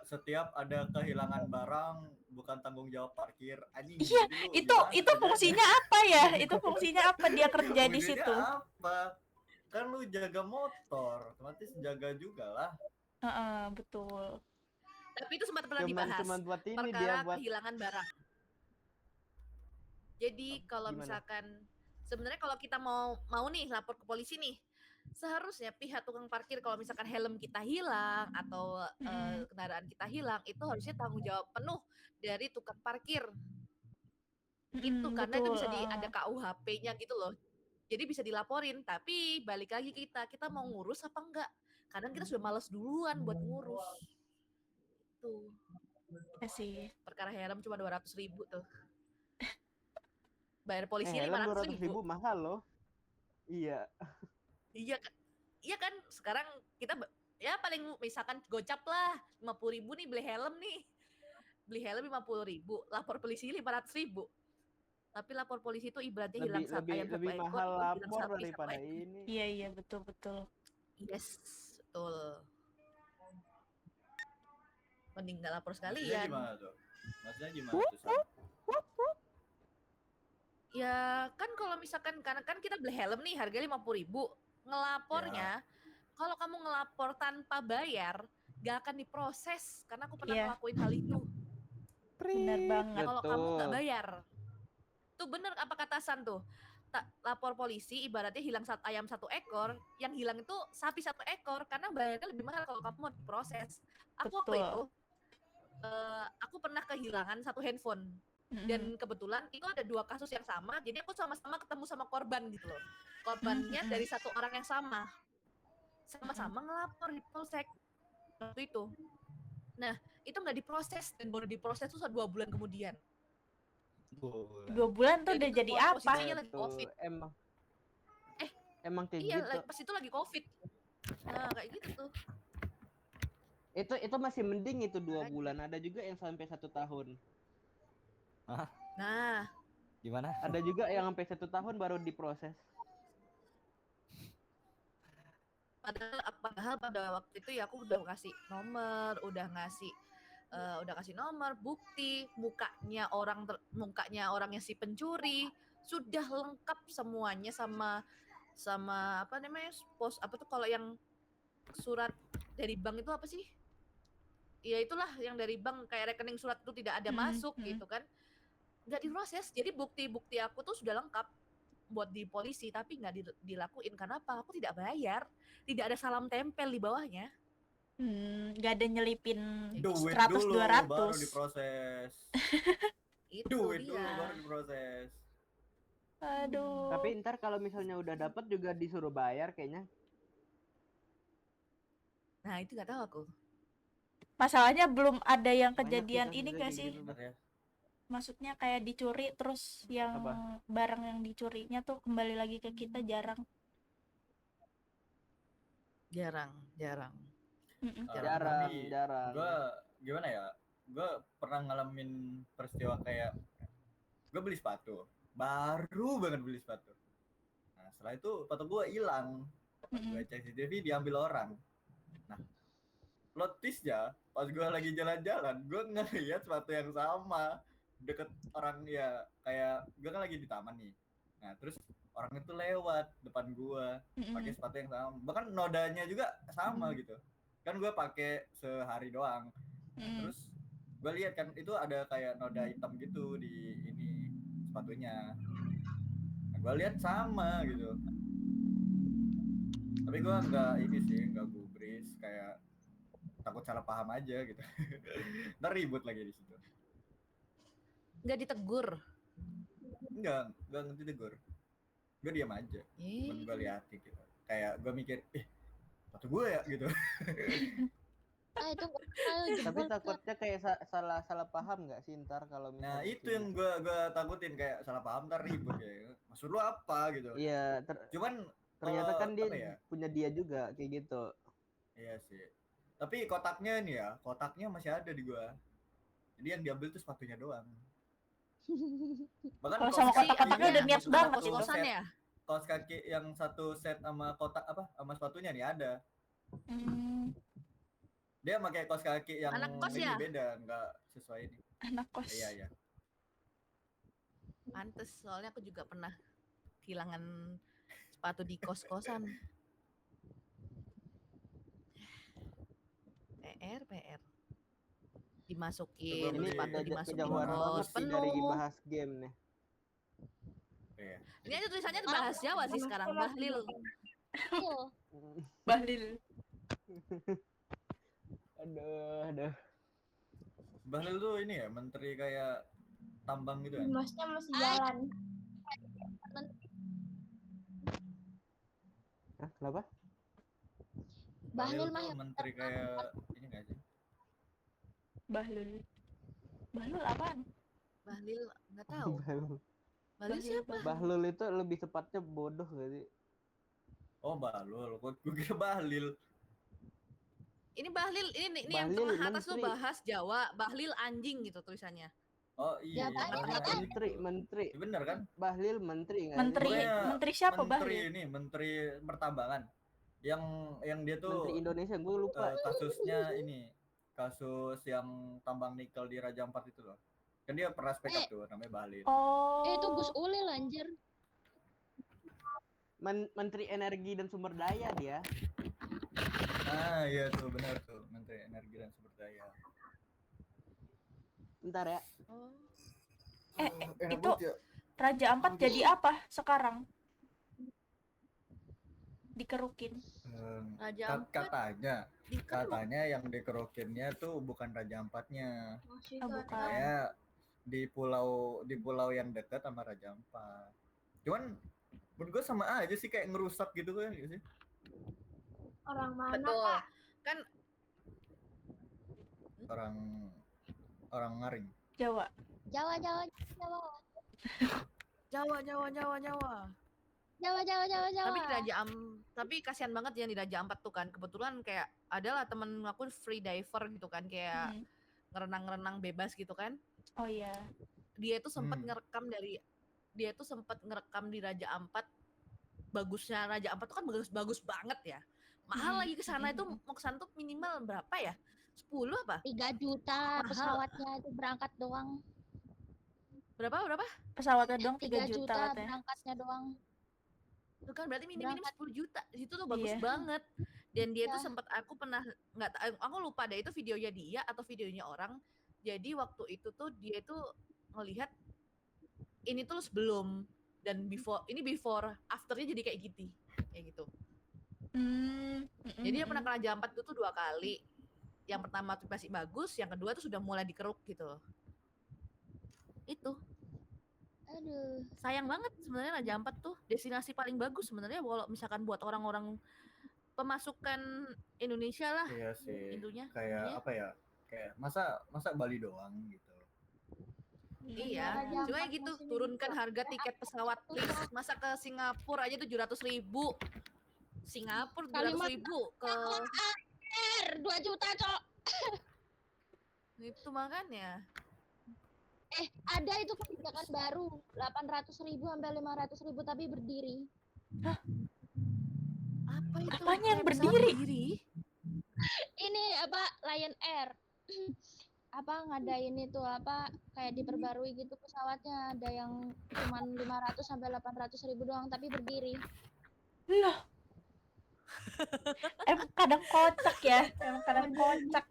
setiap ada kehilangan barang bukan tanggung jawab parkir. Anjing. Iya, jadi lu itu gimana fungsinya apa ya? Itu fungsinya apa dia kerja di Fungsinya situ? apa? Kan lu jaga motor, otomatis jaga juga lah. Betul. Tapi itu sempat pernah Cuman dibahas. buat ini Perkara dia buat kehilangan barang. Jadi kalau Gimana? misalkan sebenarnya kalau kita mau nih lapor ke polisi nih, seharusnya pihak tukang parkir kalau misalkan helm kita hilang atau kendaraan kita hilang, itu harusnya tanggung jawab penuh dari tukang parkir. Itu karena itu betul. bisa ada KUHP-nya gitu loh. Jadi bisa dilaporin, tapi balik lagi kita mau ngurus apa enggak? Kadang kita sudah malas duluan buat ngurus. Tuh. Ya sih. Perkara helm cuma 200.000 tuh. Bayar polisi helm 500.000. 200.000 mahal loh. Iya. Iya kan sekarang kita ya paling misalkan gocap lah 50.000 nih beli helm nih. Beli helm 50.000, lapor polisi 500.000. Tapi lapor polisi itu ibaratnya hilang ayam satu lebih ekor, mahal itu hilang lapor sapi satu daripada ekor. ini. Iya betul. Yes, betul. Mending nggak lapor Maksudnya sekalian. gimana tuh? Maksudnya gimana tuh? Sam? Ya kan kalau misalkan karena kan kita beli helm nih harganya 50.000, ngelapornya kalau kamu ngelapor tanpa bayar gak akan diproses karena aku pernah ngelakuin hal itu. Bener banget. Kalau kamu nggak bayar, tuh bener apa kata San tuh, lapor polisi ibaratnya hilang ayam satu ekor, yang hilang itu sapi satu ekor karena bayarnya lebih mahal kalau kamu mau diproses. Aku waktu itu aku pernah kehilangan satu handphone. Dan kebetulan itu ada 2 kasus yang sama, jadi aku sama-sama ketemu sama korban gitu loh. Korbannya dari satu orang yang sama-sama ngelapor di polsek waktu itu. Nah itu nggak diproses dan baru diproses tuh 2 bulan kemudian. 2 bulan tuh udah jadi apa? Posisinya lagi COVID. Emang kayak iya, gitu. pas itu lagi COVID. Nah kayak gitu tuh. Itu masih mending itu 2 bulan. Ada juga yang sampai 1 tahun. Hah? Nah, Gimana? Ada juga yang sampai 1 tahun baru diproses. Padahal pada waktu itu ya aku udah kasih nomor, udah kasih nomor, bukti, mukanya orangnya si pencuri, sudah lengkap semuanya sama apa namanya pos apa tuh kalau yang surat dari bank itu apa sih? Ya itulah yang dari bank kayak rekening surat itu tidak ada masuk gitu kan. Nggak diproses. Jadi bukti-bukti aku tuh sudah lengkap buat di polisi tapi nggak dilakuin karena apa? Aku tidak bayar, tidak ada salam tempel di bawahnya. Nggak ada nyelipin Duit 100 dulu 200. baru diproses. Duit dulu dia. baru diproses. Aduh. Tapi ntar kalau misalnya udah dapat juga disuruh bayar kayaknya. Nah itu nggak tahu aku. Masalahnya belum ada yang Banyak kejadian sih ini kasusnya gak kayak sih? gitu tuh. Maksudnya kayak dicuri terus yang barang yang dicurinya tuh kembali lagi ke kita jarang. Jarang. Jarang. Gue gimana ya? Gue pernah ngalamin peristiwa kayak gue beli sepatu, baru banget beli sepatu. Nah setelah itu sepatu gue hilang. Gue cek CCTV diambil orang. Nah plot twist-nya pas gue lagi jalan-jalan, gue ngeliat sepatu yang sama deket orang ya kayak gue kan lagi di taman nih. Nah terus orang itu lewat depan gue pakai sepatu yang sama, bahkan nodanya juga sama gitu. Kan gue pakai sehari doang. Terus gue lihat kan itu ada kayak noda hitam gitu di ini sepatunya. Nah, gue lihat sama gitu. Tapi gue nggak gubris kayak takut salah paham aja gitu. Ntar ribut lagi di situ. Nggak ditegur. Nggak ditegur. Gue diam aja. Gue liatin gitu. Kayak gue mikir, sepatu gue ya gitu. Itu Tapi takutnya kayak salah paham nggak sih ntar kalau misalnya. Nah itu yang gue takutin kayak salah paham ntar ribut ya. Maksud lu apa gitu? Iya. Cuman ternyata kan dia ya? punya dia juga kayak gitu. Iya sih. Tapi kotaknya masih ada di gua. Jadi yang diambil tuh sepatunya doang. Bahkan kalau sama kotak-kotaknya udah niat banget itu. Kaos kaki yang satu set sama kotak sama sepatunya nih ada. Dia pakai kaos kaki yang ini beda, nggak sesuai ini. Anak kos. Iya. Pantes, soalnya aku juga pernah kehilangan sepatu di kos-kosan. PR. Dimasukin sepatu dimasukin kos penuh. Dari bahas game nih. Iya. Ini aja tulisannya bahas Jawa sih sekarang, Bahlil. Iya. Bahlil. Aduh. Bahlil tuh ini ya, menteri kayak tambang gitu kan? Masnya masih jalan. Hah, kenapa? Bahlil mah tuh yang menteri kayak ini nggak sih? Bahlul. Bahlul apaan? Bahlil nggak tahu. Bahlul. Bahlil siapa? Bahlul itu lebih tepatnya bodoh gak sih? Oh Bahlul, gue kira Bahlil. Ini Bahlil, ini yang Bahlil, tengah atas tuh menteri. bahas Jawa, Bahlil anjing gitu tulisannya. Oh iya, Ya, Bahlil Bahlil. anjing. Menteri. Iya, bener kan? Bahlil menteri nggak sih? Menteri, Pokoknya menteri siapa Menteri Bahlil? ini, menteri pertambangan. Yang dia tuh Menteri Indonesia, gue lupa. kasusnya ini, kasus yang tambang nikel di Raja Ampat itu loh. Kan dia pernah speak up tuh, namanya Bahlil. Oh. itu Gus Ulil anjir. Menteri Energi dan Sumber Daya dia. Ah iya tuh, benar tuh, Menteri Energi dan Sumber Daya. Bentar ya. Oh. Enak itu banget ya. Raja Ampat jadi apa sekarang? Dikerukin. Raja Ampat Katanya yang dikerokinnya tuh bukan Raja Ampatnya. Oh, bukan. Kayak di pulau yang dekat sama Raja Ampat. Cuman menurut gue sama aja sih, kayak ngerusak gitu kan gitu sih. Orang mana, Betul. Pak? Kan Orang Ngaring. Jawa. Jawa. Tapi kasihan banget ya di Raja Ampat tuh kan. Kebetulan kayak adalah temen aku free diver gitu kan, kayak ngerenang bebas gitu kan. Oh iya. Dia itu sempat ngerekam di Raja Ampat. Bagusnya Raja Ampat tuh kan bagus banget ya. Mahal lagi ke sana itu, mau ke sana tuh minimal berapa ya? 10 apa? 3 juta Mahal. pesawatnya itu berangkat doang. Berapa? Pesawatnya doang 3 3 juta juta katanya. berangkatnya doang. Itu kan berarti minim 10 juta. Itu tuh bagus Iya. banget. Dan dia tuh Iya. sempat, aku pernah aku lupa deh itu videonya dia atau videonya orang. Jadi waktu itu tuh dia tuh ngelihat ini tuh sebelum dan before afternya jadi kayak gitu. Jadi dia pernah ke Raja Ampat itu tuh 2 kali. Yang pertama tuh masih bagus, yang kedua tuh sudah mulai dikeruk gitu. Itu Aduh. sayang banget sebenarnya Raja Ampat tuh destinasi paling bagus sebenarnya kalau misalkan buat orang-orang pemasukan Indonesia lah. Iya sih. Intinya. Kayak apa ya? Kayak masa Bali doang gitu. Iya, Raja cuma Ampat gitu, musim turunkan ini harga tiket pesawat please. Masa ke Singapura aja 700.000. Singapura 700.000 ke 2 juta, Cok. itu makanya. Ada itu kebijakan baru 800.000 sampai 500.000 tapi berdiri. Apa itu? Apanya yang Kayak pesawat berdiri? Ini apa Lion Air apa ngadain itu apa kayak diperbarui gitu pesawatnya, ada yang cuman 500 sampai 800.000 doang tapi berdiri. Loh. Emang kadang kocak ya. Emang kadang kocak.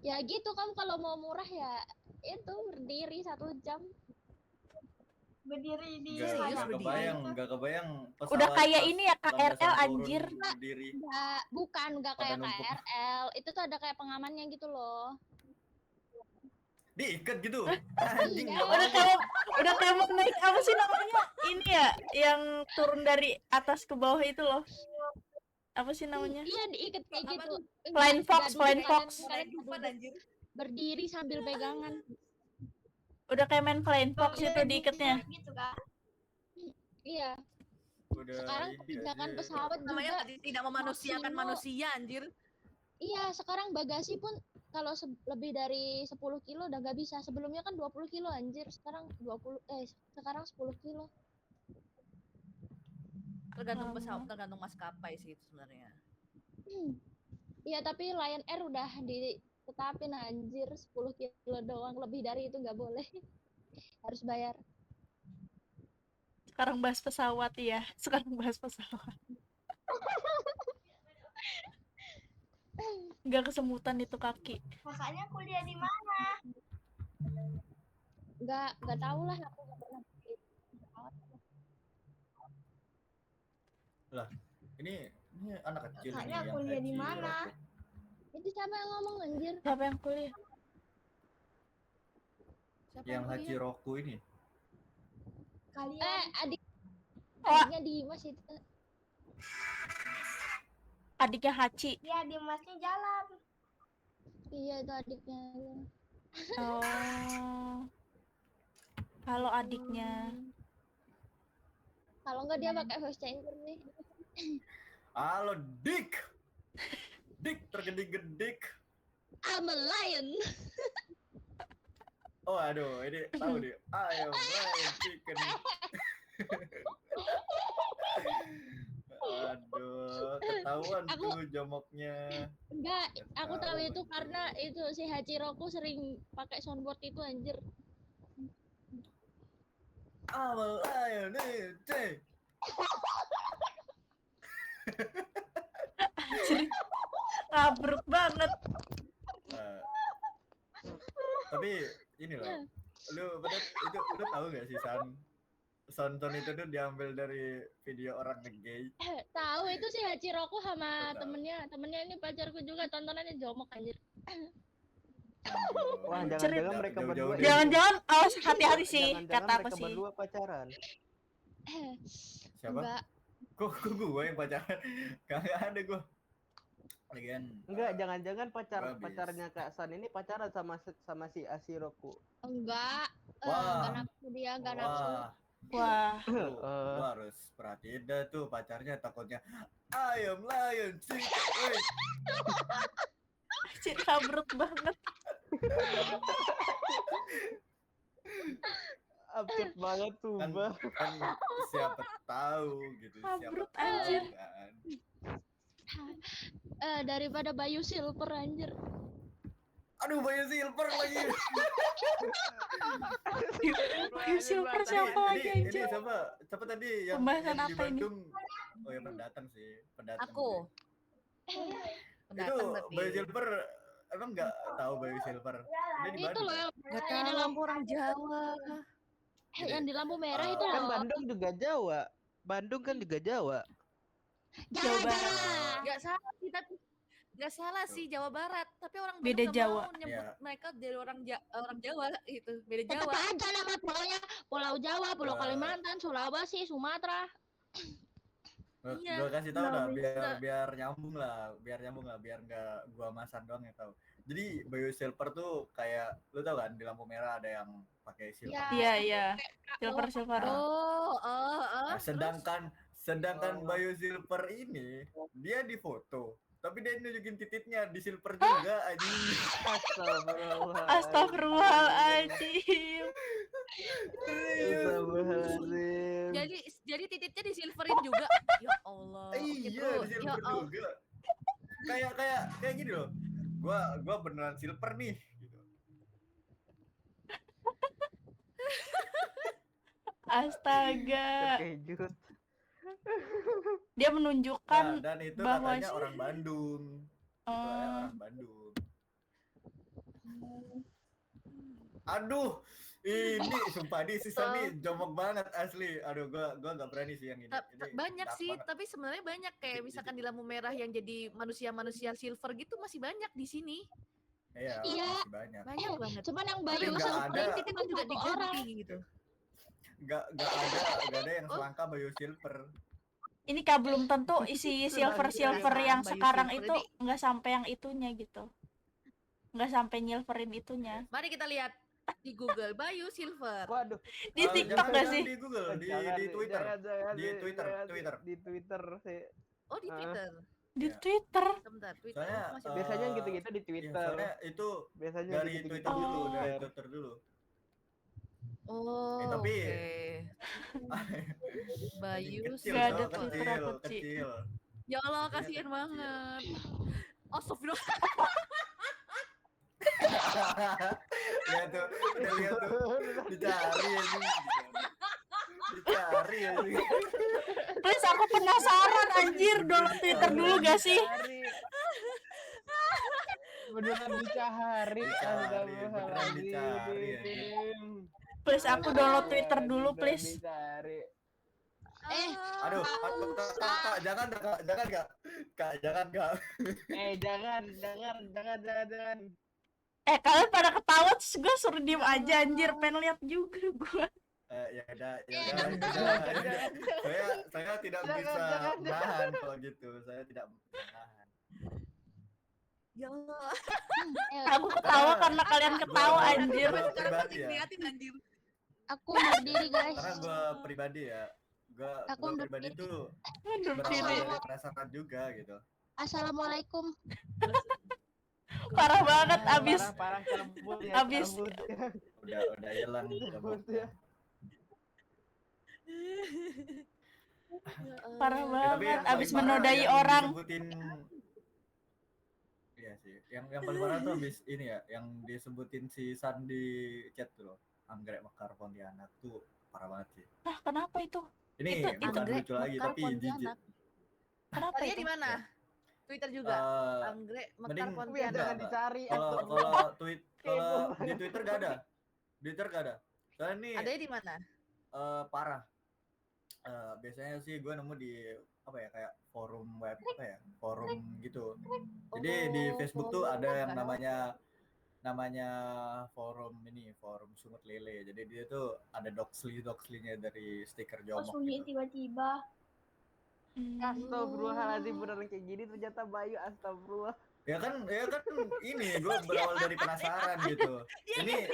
Ya gitu kan, kalau mau murah ya itu berdiri 1 jam. Berdiri di Nggak kebayang pesawat Udah kayak pas ini ya KRL landasan turun anjir. berdiri. Enggak Pada kayak numpuk. KRL. Itu tuh ada kayak pengamannya gitu loh. Diikat gitu. Anjing. Iya. Udah kayak mau naik apa sih namanya? Ini ya yang turun dari atas ke bawah itu loh. Apa sih namanya? Iya diikat kayak Apa gitu. tuh? Flying Fox, Enggak Flying duduk, Fox. kalian berdiri sambil pegangan. Udah kayak main Flying Fox itu diikatnya. Gitu, Kak. Iya. Udah Sekarang ini kebijakan aja. pesawat Namanya juga tidak memanusiakan maksimal. manusia anjir. Iya, sekarang bagasi pun kalau lebih dari 10 kilo udah nggak bisa. Sebelumnya kan 20 kilo anjir, sekarang 10 kilo. Tergantung pesawat, tergantung maskapai sih itu sebenarnya. Iya, tapi Lion Air udah ditetapin anjir 10 kilo doang, lebih dari itu nggak boleh. Harus bayar. Sekarang bahas pesawat ya. Sekarang bahas pesawat. Nggak kesemutan itu kaki. Makanya kuliah di mana? Nggak tahu lah, aku nggak pernah Ini anak kecil ini Kakaknya yang kuliah di Haji mana? Roku. Itu siapa yang ngomong anjir? Siapa yang kuliah? Siapa Yang Haji kuliah? Roku ini. Kalian Adiknya Dimas itu. Adiknya Haci. dia Dimasnya jalan. Iya itu adiknya. Oh. Halo adiknya. Kalau enggak dia pakai voice changer nih. Halo Dik. Dik tergedik-gedik. I'm a lion. Oh aduh, ini tahu nih. Ayam lion chicken. Aduh, ketahuan Aku- tuh jomoknya. Enggak, aku tahu Ketahuan itu tuh. karena itu si Hachiroku sering pakai soundboard itu anjir. Awal lion cek. Ngabruk banget. Eh, tapi ini loh, lu tahu gak sih Son itu tuh diambil dari video orang nge-gay. Tahu itu si Hachiroku sama Tahu. temennya ini pacarku juga tontonannya jomok anjir. Wah, Aduh. jangan-jangan mereka Jauh-jauh berdua. deh. Jangan-jangan awas hati-hati sih. Jangan-jangan Kata apa mereka sih? berdua pacaran. Siapa? Enggak. Kok gue yang pacaran? Kagak ada gue. Lagian Enggak, jangan-jangan habis. pacarnya Kak San ini pacaran sama si Asiroku. Enggak. Wah. Enggak nafsu dia, enggak nafsu. Wah, Wah. lu harus perhatiin dah tuh pacarnya takutnya ayam lion chicken. Anjir, ngabruk banget. Absurd banget tuh, Kan siapa tahu gitu, siapa Abrut, tahu anjir. kan. Daripada Bayu Silver anjir. Aduh, Bayu Silver lagi. Bayu Silver siapa lagi Ini anjir? siapa tadi yang Pembahasan di apa ini? Bandung? Oh ya pendatang sih, pendatang. Aku. sih. Itu Pendatang tapi. Bayu Silver emang nggak tahu Bayu Silver. Dia di Itu Bandung. loh yang Gak yang di tahu lampu orang Jawa. yang di lampu merah itu Kan loh. Bandung juga Jawa. Bandung kan juga Jawa. Jawa Barat. Gak salah sih tapi gak salah sih Jawa Barat, tapi orang Beda Bandung gak Jawa. mau nyebut Iya. mereka dari orang Jawa gitu, beda Tetap Jawa. aja nama pulaunya Pulau Jawa, Pulau Wah. Kalimantan, Sulawesi, Sumatera. Iya, Gue kasih tahu nggak dah bisa. biar nyambung lah, biar nggak gua masan doang yang tahu. Jadi Bayu Silver tuh kayak lu tau kan di lampu merah ada yang pakai silver. Ya, Iya, iya. Silver. Nah, Terus? sedangkan Bayu Silver ini dia di foto, tapi dia nunjukin titiknya di silver juga anjing. Astagfirullahaladzim. Astagfirullahaladzim. Jadi titiknya disilverin juga. Ya Allah. Oke, Iya, bro. di Ya silver Allah. juga. Kayak gini loh. Gua beneran silver nih gitu. Astaga. Terkejut. Dia menunjukkan Nah, dan itu bahwa katanya orang Bandung. Itu Oh. orang Bandung. Aduh, ini sumpah nih sisa nih jomok banget asli. Aduh, gua nggak berani sih yang ini. Ini Banyak dark sih, banget. tapi sebenarnya banyak kayak misalkan di lampu merah yang jadi manusia-manusia silver gitu masih banyak di sini. Iya, Iya. masih banyak. Banyak banget. Cuman yang Tapi Bayu nggak Silver ada. itu Titiknya juga satu orang. diganti gitu. Nggak ada yang selangka Bayu Silver. ini Kak belum tentu isi silver yang Bayu sekarang Silver itu ini. nggak sampai yang itunya gitu. Nggak sampai nyilverin itunya. Mari kita lihat di Google Bayu Silver. Waduh. Di TikTok Jangan nggak sih? di Google, di Twitter. Di Twitter sih. Oh, di Twitter. Di Iya. Twitter. Sebentar, Twitter Soalnya masih Biasanya gitu-gitu di Iya, Twitter. soalnya itu Biasanya dari gitu-gitu Twitter di dulu, dari Twitter. Twitter dulu. Oh, tapi- oke. Bayu Kecil, Nggak ada Cok, Twitter kecil, aku, Ci. kecil. Ya Allah, Kecilnya kasihan kecil. banget. Astagfirullah. Lihat tuh, udah lihat tuh, dicari anjing. Dicari anjing. Terus aku penasaran anjir, download Twitter dulu gak sih? Beneran dicari. Beneran dicari anjing. Please aku download Twitter dulu please. Dicari. Aduh, kak, jangan kak, jangan kak. Jangan. Kalian pada ketawa terus gue suruh diem aja anjir, pengen lihat juga gue. Ya udah. Saya tidak bisa nahan kalau gitu. Saya tidak bisa nahan. Ya Allah. Aku ketawa karena kalian ketawa anjir. Gua Sekarang pribadi ya. ngeliatin anjir. Aku undur diri guys. Karena gue pribadi ya, gue Aku undur pribadi diri. tuh Undur berawal diri. dari penasaran juga gitu. Assalamualaikum. Parah banget abis Parah cabut ya. Abis- cabut. Udah hilang Cabut ya. parah Ya, tapi banget yang paling abis parah menodai yang orang. disebutin, iya sih, yang paling parah tuh abis ini ya, yang disebutin si Sandi chat tuh loh, Anggrek Mekar Pontianak tuh parah banget sih. Nah, kenapa itu? Ini Itu bukan Anggrek lucu lagi Mekar tapi jijik. Pontianak. Kenapa Tadinya itu? di mana? Twitter juga. Anggrek Mekar mending- Pontianak. Jangan dicari. Kalau di Twitter gak ada. Twitter gak ada. Soalnya ini Adanya di mana? parah. Biasanya sih gue nemu di apa ya, kayak forum web apa ya, forum gitu. Jadi di Facebook tuh ada yang namanya forum ini, forum Sungut Lele. Jadi dia tuh ada doxly-nya dari stiker Kok jomok sunyi gitu. tiba-tiba? Astagfirullahaladzim, beneran kayak gini ternyata Bayu, astagfirullah. Ya kan ini gue berawal dari penasaran gitu. Ini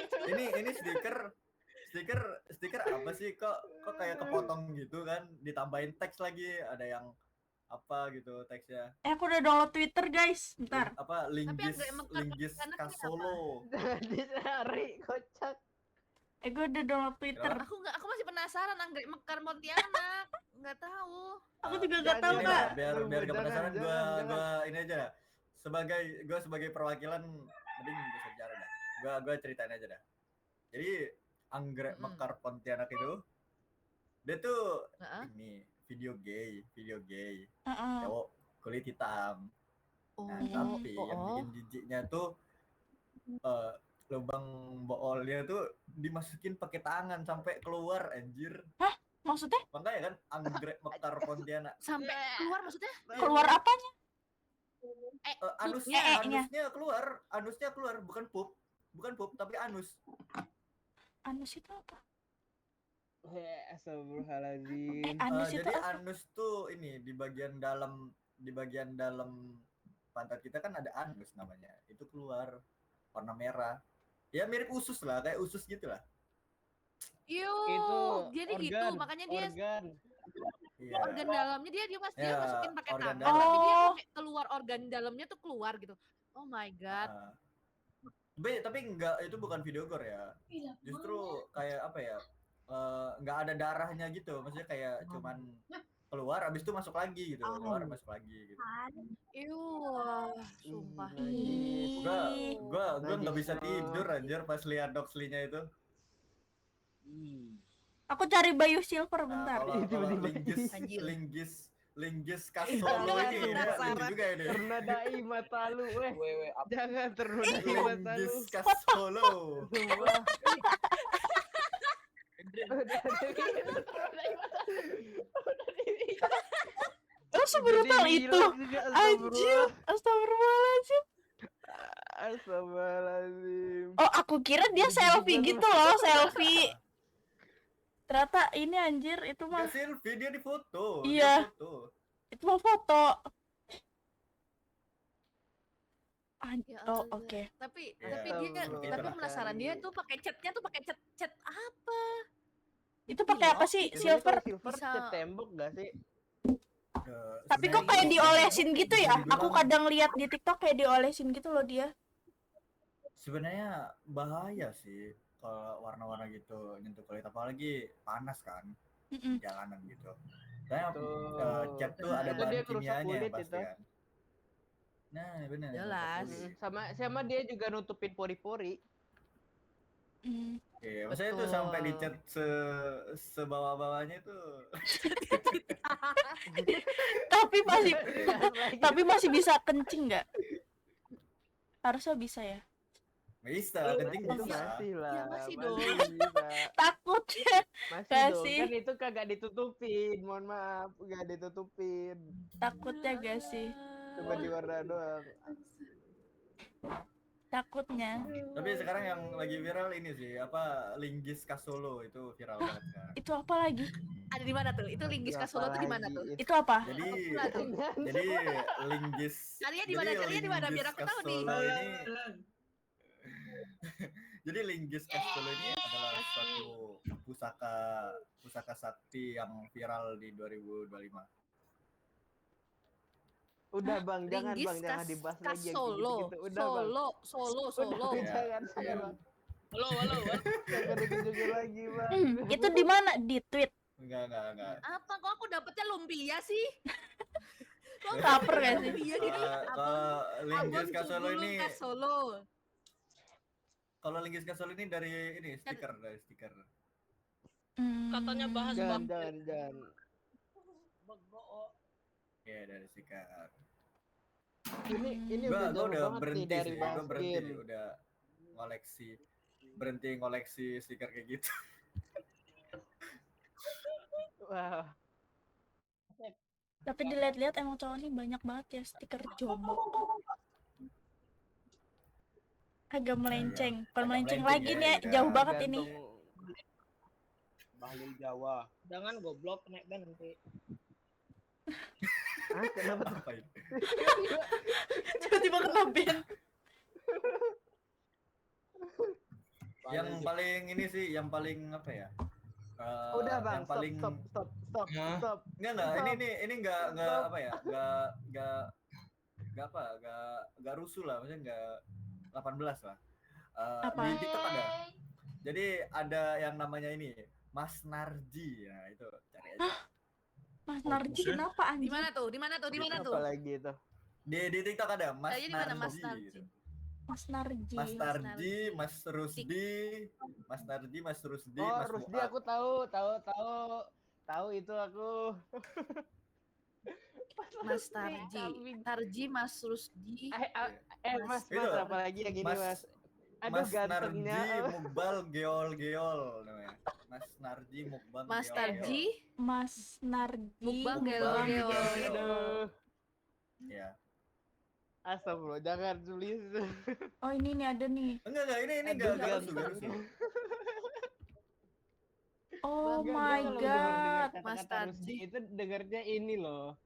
stiker apa sih, kok kayak kepotong gitu kan, ditambahin teks lagi, ada yang apa gitu teksnya. Aku udah download Twitter guys, bentar. Apa linggis Anggrek Mekar Pontianak ini Kasolo. Jangan dicari, kocak. Gue udah download Twitter. Aku masih penasaran Anggrek Mekar Pontianak. Nggak tahu. Aku juga gak tahu Ini kak. lah, biar gak Jangan, penasaran, jangan. gua ini aja dah. Sebagai perwakilan, mending bisa bicara dah. Gua ceritain aja dah. Jadi Anggrek Mekar Pontianak itu dia tuh Heeh. ini video gay, Heeh. cowok kulit hitam. Nah, Oh, tapi yang bikin jijiknya tuh lubang boolnya tuh dimasukin pakai tangan sampai keluar anjir. Maksudnya Makanya kan Anggrek Mekar Pontianak. sampai keluar maksudnya? keluar apanya? Anusnya E-nya. anusnya keluar, bukan pup tapi anus. Anus itu apa? Astagfirullahaladzim. Anus itu Jadi apa? anus tuh ini di bagian dalam pantat kita kan ada anus namanya. Itu keluar warna merah. Ya mirip usus lah, kayak usus gitu lah. Itu jadi gitu, organ, makanya dia organ. Iya. organ dalamnya dia Ya, masukin pakai organ tangan, dalam. tapi dia Oh. pakai keluar organ dalamnya tuh keluar gitu. Oh my god. Nah, tapi enggak, itu bukan video gore ya. Justru kayak apa ya? Enggak ada darahnya gitu. Maksudnya kayak cuman keluar habis itu masuk lagi gitu. Keluar masuk lagi gitu. Sumpah. Gua nggak bisa tidur anjir pas lihat doxly-nya itu. Aku cari Bayu Silver Nah, bentar. kalau Anjir. linggis Kasolo ini lucu juga ini. Ternodai mata lu, Jangan ternodai mata lu. Linggis Kasolo. Sumpah. Oh sebrutal itu. Anjir, astagfirullahaladzim. Astagfirullahaladzim. Oh aku kira dia selfie gitu loh, selfie. Ternyata ini anjir itu mah Dia selfie, dia difoto. Iya. Dia foto. itu mah foto. Ya Oh Allah. oke. Tapi Ya, tapi penasaran dia tuh pakai chatnya tuh pakai chat apa? Itu pakai apa sih Silver? Silver Bisa- cat tembok gak sih? Tapi kok Sebenarnya kayak ini diolesin gitu ya? bisa Aku dibilang- kadang lihat di TikTok kayak diolesin gitu loh dia. Sebenarnya bahaya sih kalau warna-warna gitu nyentuh kulit, apalagi panas kan Mm-mm. jalanan gitu. Soalnya Tuh. cat tuh ada Itu bahan dia kerusak kimianya kulit pasti itu. kan. Nah, benar. Jelas. Sama dia juga nutupin pori-pori. Mm. Iya, maksudnya tuh sampai dicat sebawah-bawahnya tuh. Tapi masih bisa kencing nggak? Harusnya bisa ya. Bisa, kencing Itu bisa. masih Ya lah. masih Masih dong. bisa. Takutnya Masih Gak dong. sih? Kan itu kagak ditutupin. Mohon maaf, gak ditutupin. takutnya gak sih? Cuma di warna doang. Takutnya. Tapi sekarang yang lagi viral ini sih, apa Linggis Kasolo itu viral banget sekarang. Itu apa lagi? Ada di mana tuh? Itu Linggis Kasolo tuh di mana tuh? Itu apa? Jadi Pula tuh. jadi Linggis Carinya di mana? jadi Carinya di mana? Biar aku tahu nih. Kasolo ini jadi Linggis Kasolo ini adalah suatu pusaka sakti yang viral di 2025. Udah bang, jangan Linggis bang, jangan dibahas lagi yang Kasolo. gitu-gitu. Udah bang. Solo. Udah, Iya. jangan, Iya. bang. Halo. Jangan ditunjukin lagi bang. Itu di mana? Di tweet. Enggak. Apa kok aku dapetnya lumpia sih? Kok Laper gak sih? lumpia gini? Kalau Linggis Kasolo ini Kasolo. kalau Linggis Kasolo ini dari stiker. Katanya bahas Jangan. Iya, dari stiker. Ini Gua udah jauh udah banget berhenti nih dari sih, bahas gua berhenti game. udah berhenti ngoleksi stiker kayak gitu. Wah, Tapi dilihat-lihat emang cowok ini banyak banget ya stiker jomok. Agak melenceng. Kalau Agak melenceng melenceng lagi ya, nih ya, udah. jauh banget ini. Bahlil Jawa. Jangan goblok naik ban nanti. Hah, kenapa tuh? Apa ini? Tiba-tiba kena ban. Yang paling ini sih, yang paling apa ya? Udah bang, yang paling stop. enggak, ini enggak apa ya? Enggak rusuh lah, maksudnya enggak 18 lah. Apa? Di TikTok ada. Jadi ada yang namanya ini Mas Narji, ya itu cari aja. Mas Narji kenapa Di anjing? mana tuh? Di mana tuh? Apa lagi itu? Di TikTok ada Mas Kayaknya di mana Mas Narji. Narji? Gitu. Mas Narji. Mas Narji, Mas Rusdi, Mas Rusdi, Oh, Mas Rusdi Fuad. aku tahu itu aku. Mas Tarji, Mas Rusdi. Mas, Itu. apa lagi yang ini mas? Aduh Mas gantengnya. Narji Mukbal Geol namanya. Mas Narji Mukbal Mas Geol. Tarji, Mas Narji. Mukbang Mukbang Gelo. Aduh. Ya. Astagfirullah, jangan please. Oh ini nih ada nih. Enggak, ini Aduh, enggak ganteng. rusuh. Oh Enggak, my gua kalau god. denger Mas kata-kata Rusdi Tarji. itu dengernya ini loh.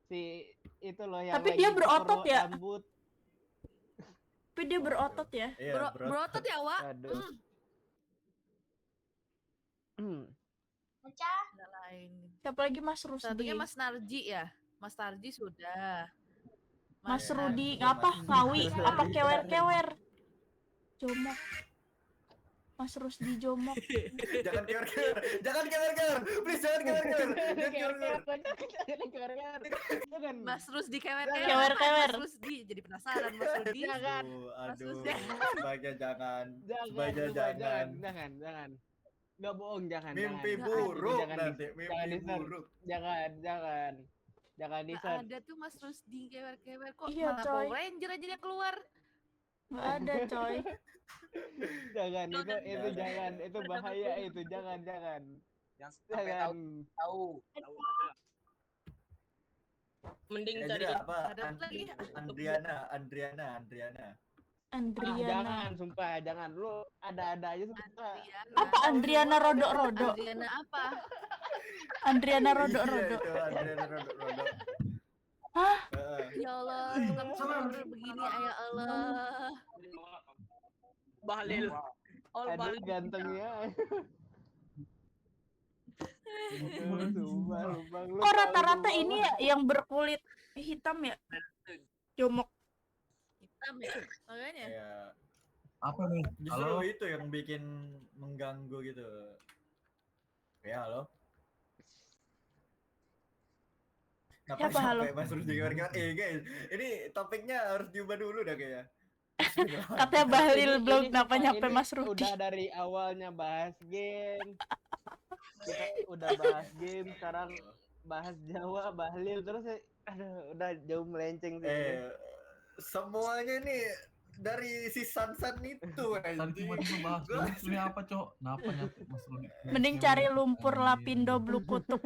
Si itu loh yang Tapi lagi dia berotot perlu ya? rambut. Tapi dia berotot ya. Iya, Berotot ya, Wak? Aduh. Nggak lain. Siapa lagi Mas Rusdi? Satunya Mas Narji ya. Mas Tarji sudah. Mas Ya, Rudi itu apa? Mas- Ngawi apa kewer-kewer? Jomok. Mas Rusdi jomok. Jangan kewer-kewer. Please jangan kewer-kewer. Jangan kewer-kewer. Jangan. Mas Rusdi kewer-kewer. Kewer-kewer. Mas Rusdi jadi penasaran Mas Rusdi. Jangan. Aduh, Rusdi. sebaiknya jangan. Jangan. Sebaiknya jangan. Nggak bohong, jangan. Mimpi jangan. buruk Jangan di- nanti, jangan mimpi di-search. buruk. Jangan. Jangan di Nggak ada tuh Mas Rusdi kewer-kewer kok. Iya, Mana coy. Power Ranger aja dia keluar. Nggak ada coy. Jangan, itu Jangan. jangan, itu bahaya itu, jangan. Yang sampai tahu Jangan. tahu. Mending Ya, cari jadi apa? Ada lagi. Andriana. Andriana. Jangan, sumpah, jangan. Lu ada-ada aja sumpah. Apa Andriana Rodok-Rodok? Adriana apa? Andriana Iya, Rodok-Rodok. itu Andriana Rodok. Hah? Ya Allah, tukang cukur begini ya Allah. Bahlil. All Aduh, Bahlil. gantengnya. Sumpah, Bang. Lu Kok tahu rata-rata gua, ini Bang. ya yang berkulit hitam ya? Jomok. Hitam ya, makanya. Ya, Apa nih? justru Halo? itu yang bikin mengganggu gitu. Ya, halo. Kenapa Siapa, halo? sampai Mas Rusdi kewer-kewer? Guys, ini topiknya harus diubah dulu dah kayaknya. Katanya Bahlil Ini- belum ini kenapa sumpah, nyampe ini Mas Rudi. Udah dari awalnya bahas game. Kita udah bahas game, sekarang bahas Jawa, Bahlil, terus aduh, udah jauh melenceng sih. Semuanya nih dari si Sansan itu Tadi anjing. tiba-tiba bahas Gua- ini apa, Cok? Kenapa nyatu Mas Rudi? Mending cari lumpur lapindo blue kutuk.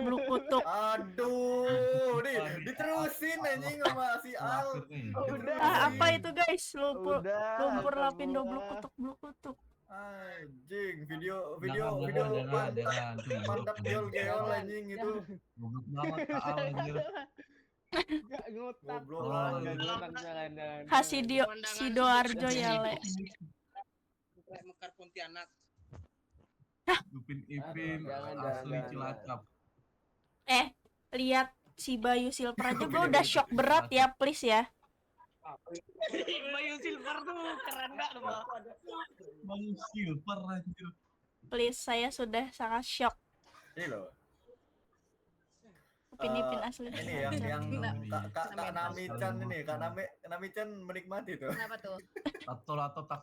Aduh, nih diterusin anjing sama si Al. Udah. Ah, apa itu guys? Lumpur Udah, lapindo blue semua. kutuk. Anjing, video Jangan, mantap geol anjing itu. Goblok banget Kak Al, anjir. Gak ngutak. Goblok. Gak ngutak, jangan. Sidoarjo ya, Le. Mekar Pontianak. Upin Ipin Jangan, asli jangan. Cilacap. Lihat si Bayu Silver aja gue udah shock berat ya, please ya. Bayu Silver tuh keren gak tuh, Bang? Bayu Silver anjir. Please, saya sudah sangat shock. Ini loh. Upin Ipin asli. Ini yang Kak Kenapa? Nami-chan ini, Kak Nami-chan menikmati tuh. Kenapa tuh? Tato tak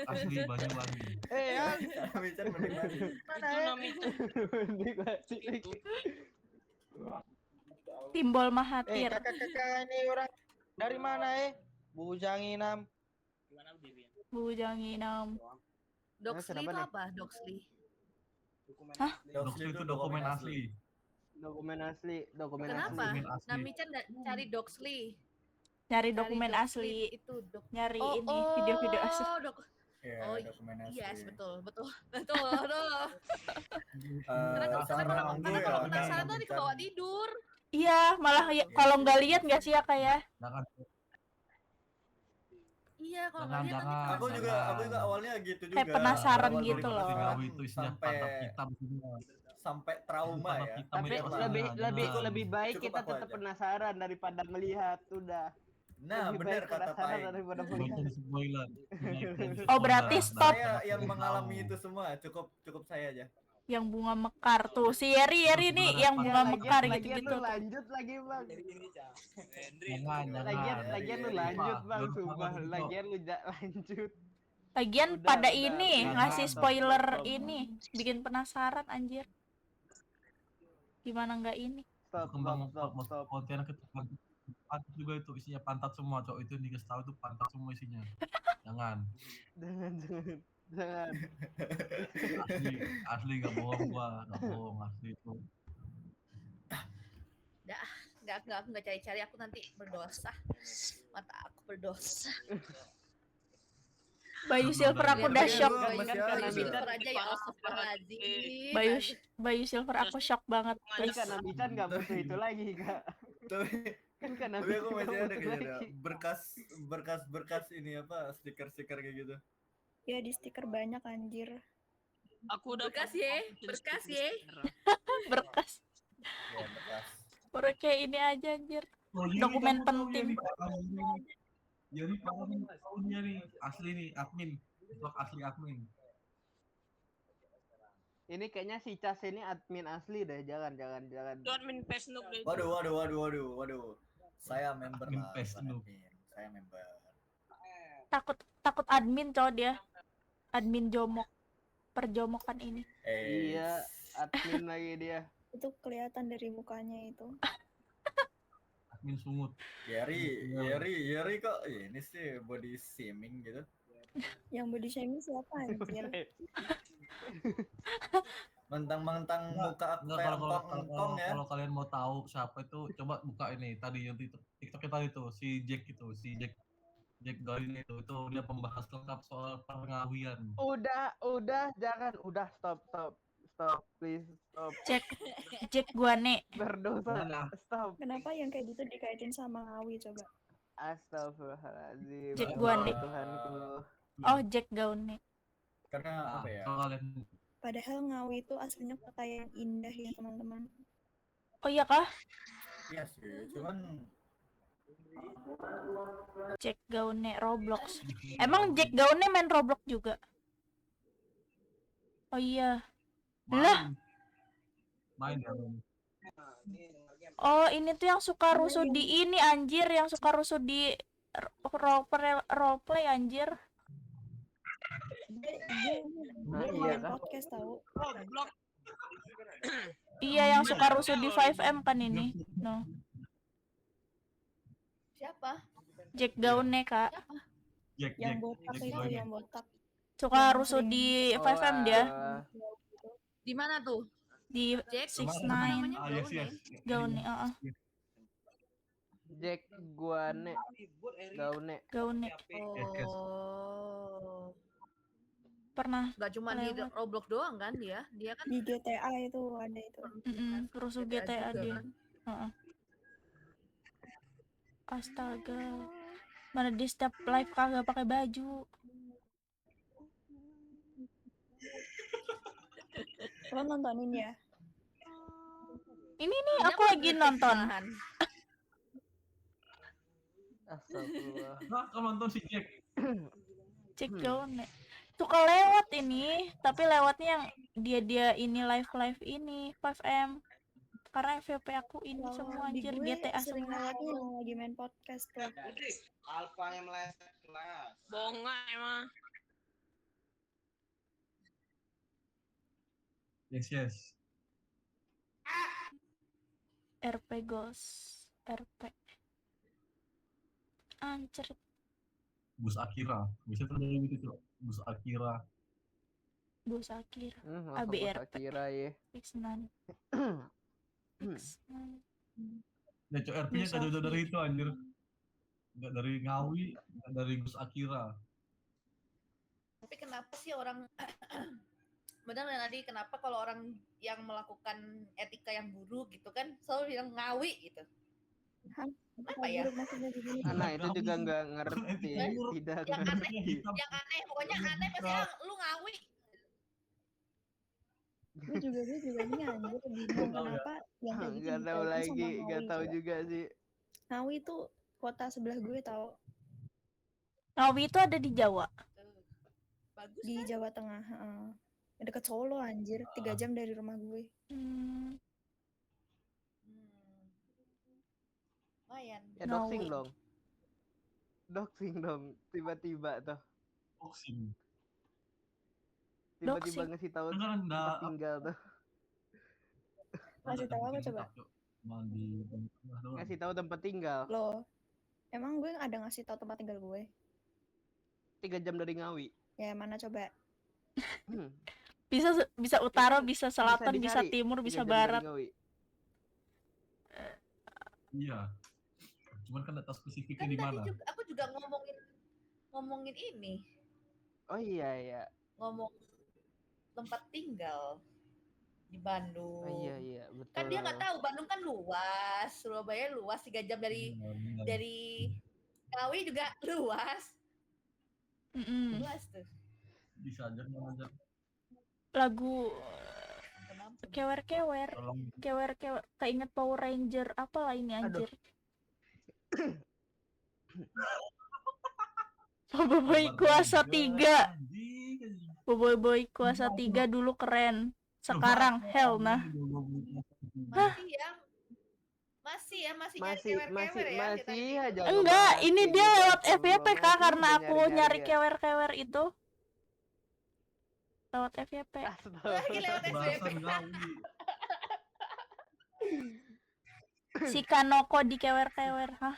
asli Banyuwangi. Kak Nami-chan menikmati. Mana Itu ya? namanya Dikasih lagi. Timbol Mahathir. Kakak-kakak ini orang dari mana Bujanginam. gimana Bibian? Bujanginam. Doxley itu kenapa nih? apa? Doxley. Dokumen Hah? Doxley itu dokumen asli. Dokumen asli. Kenapa? Dokumen asli. Nami-chan cari Doxley. Nyari Cari dokumen Doxley asli. itu Nyari ini video-video asli. Iya, Oh, dokumen asli. yes, betul. Karena Sama kalau Anggo karena ya, kalau Kak penasaran tuh Nami-chan. kebawa tidur. Iya, malah kalau nggak lihat nggak sih ya kayak. Jangan Iya, kalau Jangan, nggak lihat nanti jangan. Aku juga awalnya gitu juga. Kayak penasaran Awal gitu loh. Gawi itu isinya sampai pantat hitam semua. sampai trauma Pantat ya. hitam Tapi itu pastinya, lebih jangan. lebih baik Cukup kita aku tetap aja. penasaran daripada melihat. Udah. Nah, Lebih benar baik kata penasaran Pai. daripada Gua melihat. jadi spoiler. Oh, berarti stop. Saya yang mengalami itu semua, cukup saya aja. Yang bunga mekar tuh. Si Yeri nih yang bunga mekar gitu-gitu. Lu lanjut lagi, Bang. Jangan. Lagian lu Iya, lanjut, iya. Bang, Jangan sumpah. lupa, Lagian lu lanjut. Lagian Udah, pada udah. ini Jangan, ngasih udah. spoiler ini, bikin penasaran anjir. Gimana nggak ini? Stop. Konten itu pantat juga itu isinya pantat semua, Cok. Itu yang dikasih tahu itu pantat semua isinya. Jangan. Jangan. Asli nggak bohong gua, nggak bohong asli itu. aku nggak cari-cari, aku nanti berdosa. Mata aku berdosa. Bayu Silver aku udah Iya, shock. gua masih Bayu ada. Silver aja ya, astagfirullahaladzim. Bayu Silver aku shock banget. Tapi Please. kan Nami-chan nggak butuh itu lagi, Kak. Tapi Kan tapi aku masih ada butuh kayaknya lagi. berkas ini apa stiker-stiker kayak gitu. Ya di stiker banyak anjir. Aku udah Berkas ya, berkas ya. Berkas. Ya, bekas. Baru kayak ini aja anjir. Oh, Yuri, Dokumen kamu tahu penting. Yuri tahunnya nih, asli nih, admin. Blog asli admin. Ini kayaknya si Cas ini admin asli deh. Jangan. Itu admin Pesnuk deh. Waduh. Saya member Admin lah, PES bukan lu. admin. Saya member. Takut admin cowok dia. Admin jomok. Perjomokan ini. Iya, admin lagi dia. Itu kelihatan dari mukanya itu. Admin sungut. Yeri kok ini sih body shaming gitu. Yang body shaming siapa anjir? Mentang-mentang muka aku Enggak, kayak engkong ya. kalau kalian mau tahu siapa itu, coba buka ini tadi yang TikTok kita itu, si Jack Galin itu dia pembahas lengkap soal pengawian. Udah, jangan. Udah, stop, please, stop. Jack Guane. Berdosa, stop. Kenapa yang kayak gitu dikaitin sama Ngawi coba? Astagfirullahaladzim. Jack Guane. Tuhanku. Oh, Jack Gaune. Karena apa ya? Kalau kalian Padahal Ngawi itu aslinya kota yang indah ya teman-teman. Oh iya kah? Iya sih, cuman Jack Gaune Roblox. Emang Jack Gaune main Roblox juga? Oh iya. Lah. main ya. Oh, ini tuh yang suka rusuh di ini anjir, yang suka rusuh di roleplay anjir. Dia iya main kah? podcast tahu. Iya, yang suka rusuh di 5M kan ini. No. Siapa? Jack Gaune, Kak. Yang botak itu, yang botak. Suka Yang rusuh sering- di Oh, 5M dia. Di mana tuh? Di Jack? Six Apa Nine. namanya? Ah, yes, yes. Gaune, Jack Guane. Gaune. Gaune. Oh. Pernah Gak cuma di lewat. Roblox doang kan dia? Dia kan Di GTA itu ada itu. Rusuh GTA dia. Heeh. Astaga. Mana di setiap live kagak pakai baju. Lo nontonin ya? Ini nih aku lagi nonton. Astagfirullah. Nah, kamu nonton si Jack. Cek Gaune. Suka lewat ini, tapi lewatnya yang dia ini live ini 5M. Karena FVP aku ini semua Di anjir gue GTA sering semua. lewatnya yang lagi main podcast tuh. Alfa yang meleset kelas. Bonga emang. Yes. RP Ghost. RP. Anjir. Bus Akira. Biasanya tuh dari gitu, Bus Akira. Bos Akir. Langsung ABRP. Akira ya. X9. X9. Ya, cok RP-nya gak jauh dari itu anjir. Gak dari Ngawi, gak dari Gus Akira. Tapi kenapa sih orang benar dan tadi kenapa kalau orang yang melakukan etika yang buruk gitu kan selalu bilang Ngawi gitu. Kenapa ya? Nah itu juga nggak ngerti, tidak Yang aneh, ngerti. yang aneh, pokoknya aneh pasti bilang, lu Ngawi. Gue juga ini anjir bingung kenapa yang kayak gitu Nggak tahu dikaitin lagi, sama nggak Ngawi tahu coba. juga sih. Ngawi itu kota sebelah gue tau. Ngawi itu ada di Jawa. Bagus Di Jawa Tengah. Deket Solo anjir, 3 jam dari rumah gue. Lumayan. Ya doxing dong. Doxing dong, tiba-tiba tuh. Boxing. Tiba-tiba ngasih tahu tempat tinggal tuh. Kasih tahu apa coba? Ngasih tahu tempat tinggal. Loh, emang gue ada ngasih tahu tempat tinggal gue? 3 jam dari Ngawi. Ya mana coba? Bisa utara, bisa selatan, bisa dicari, timur, 3 bisa jam dari barat. Ngawi. Iya. Cuman kan data spesifiknya Kan di tadi mana? juga, aku juga ngomongin ini, Oh iya. ngomong tempat tinggal di Bandung. Oh iya, betul. Kan dia nggak tahu Bandung kan luas, Surabaya luas 3 jam dari Ngawi juga luas. Luas tuh. Bisa aja ngajar. Lagu kewer keinget Power Ranger apalah ini anjir. Boboiboy kuasa 3. Boboiboy kuasa 3 dulu keren. Sekarang hell nah. Masih nyari kewer-kewer ya. Masih aja. Enggak, ini dia lewat FYP Kak, karena aku nyari kewer-kewer itu. Lewat FYP. Lagi lewat FYP. Si Kanoko di kewer-kewer, hah?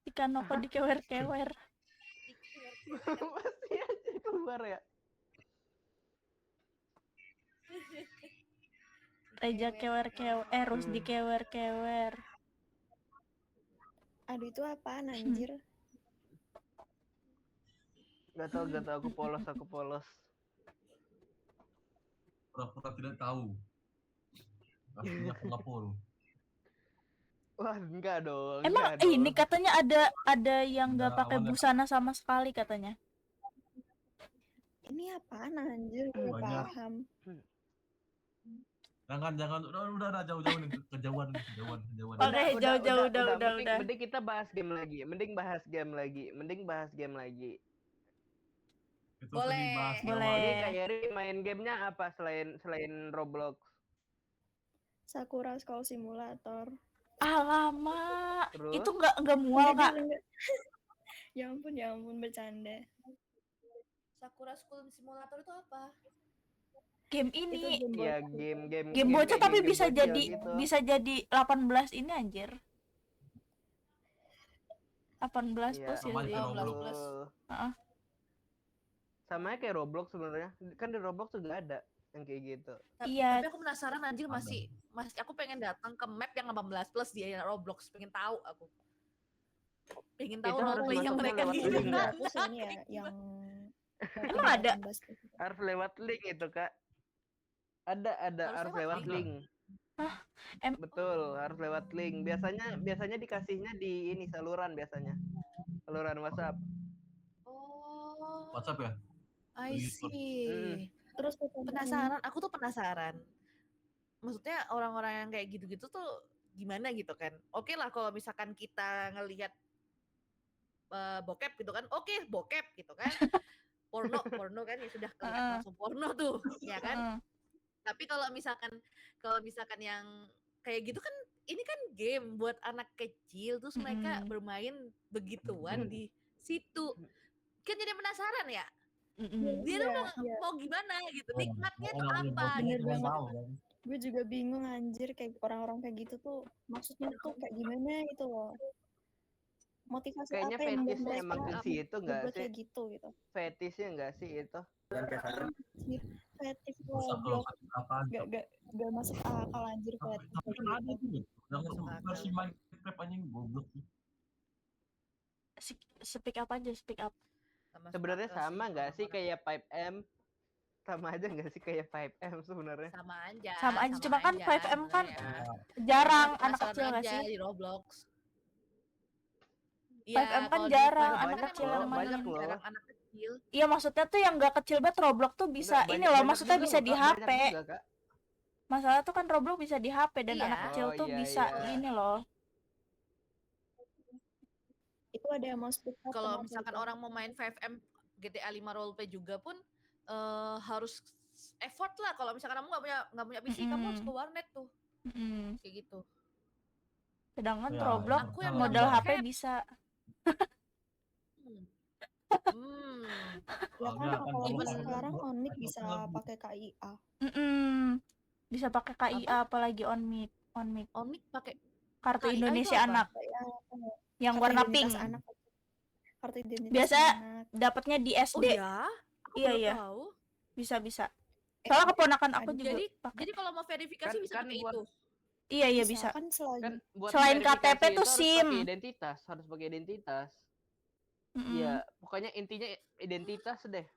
Si Kanoko di kewer-kewer. Masih aja keluar ya. Reja kewer-kewer, Rus di kewer-kewer. Aduh itu apaan anjir? Gak tau, aku polos. Pura-pura tidak tahu. Aslinya pengapul. Wah, enggak dong. Emang ini katanya ada yang nggak pakai busana sama sekali katanya. Ini apaan anjir? Gue paham. Jangan, udah jauh-jauh nih, kejauhan. Oke, jauh. Udah. Mending kita bahas game lagi. Mending bahas game lagi. Itu Boleh. Jadi Kak Yeri main gamenya apa selain Roblox? Sakura School Simulator. Alamak, Terus? itu nggak mual Kak. Ya ampun bercanda. Sakura School Simulator itu apa? Game ini. Iya, game bocah tapi game bisa bocil jadi gitu. bisa jadi 18 ini anjir. 18 Iya, plus ya Sama sih. aja 18 Roblox. plus. Heeh. Sama kayak Roblox sebenarnya. Kan di Roblox juga ada yang kayak gitu. Iya. Tapi aku penasaran anjir Ada. masih aku pengen datang ke map yang 18 plus di Roblox, pengen tahu aku. Pengen tahu Itu harus roleplay-nya masuknya mereka lewat Yang link gimana. nggak? aku sih ini ya, yang Emang ada? 18 plus itu. Harus lewat link itu, Kak. Ada, harus lewat link. link. Hah? Betul, harus lewat link. Biasanya dikasihnya di ini saluran biasanya. Saluran WhatsApp. Oh, WhatsApp ya? I see. Terus Penasaran, aku tuh penasaran. Maksudnya orang-orang yang kayak gitu-gitu tuh gimana gitu kan? Oke lah kalau misalkan kita ngelihat bokep gitu kan, oke bokep gitu kan. Porno kan ya sudah kelihatan langsung porno tuh, ya kan? Tapi kalau misalkan yang kayak gitu kan, ini kan game buat anak kecil terus mereka bermain begituan di situ. Kan jadi penasaran ya. Dia tuh mau gimana gitu, nikmatnya tuh apa Bener gitu. banget. Gue juga bingung anjir, kayak orang-orang kayak gitu tuh maksudnya tuh kayak gimana gitu loh. Motivasi Kayaknya apa yang membuat fetishnya mereka emang ke situ nggak berbuat sih? kayak gitu gitu. Fetishnya nggak sih itu? Anjir, fetis Rusak goblok. kalau apa aja. Gak masuk akal anjir fetis. Tapi kan ada tuh. Jangan versi Minecraft anjing goblok. Speak up aja, speak up. Sebenarnya sama nggak sih kayak 5M? Sama aja nggak sih kayak 5M sebenarnya? Sama aja. Sama aja, cuma kan aja 5M kan sebenarnya. jarang Penasaran anak kecil nggak aja sih? di Roblox. 5M kan kalau di jarang 5M anak kan kecil emang yang main. banyak loh. jarang anak kecil. Iya maksudnya tuh yang nggak kecil banget Roblox tuh bisa Nggak, ini loh, banyak maksudnya juga bisa loh, di Kak. HP. Banyak juga, Kak. Masalah tuh kan Roblox bisa di HP dan Iya. anak kecil Oh, tuh iya, bisa iya. ini loh. Itu ada yang mau speak up Kalau kenapa misalkan itu? orang mau main 5M GTA 5 roleplay juga pun harus effort lah. Kalau misalkan kamu nggak punya PC, kamu harus ke warnet tuh. Kayak gitu. Sedangkan Ya, Roblox Aku yang modal bilang HP bokep. bisa. Ya kan Soalnya kan apalagi kalau sekarang Roblox, Onyx itu bisa kan lebih- pakai KIA. Bisa pakai KIA apalagi Onmik. Onyx pakai Kartu KIA itu Indonesia apa? anak. Yang Kartu warna identitas pink. anak. Kartu identitas Biasa anak. dapatnya di Oh SD. ya? Aku Iya baru iya. tahu. Bisa. Soalnya keponakan aku ada. juga Jadi pakai. kalau mau verifikasi bisa Kan pakai buat itu. Iya bisa. Kan selain Kan buat Selain verifikasi KTP itu tuh harus SIM. pakai identitas, Iya, pokoknya intinya identitas deh.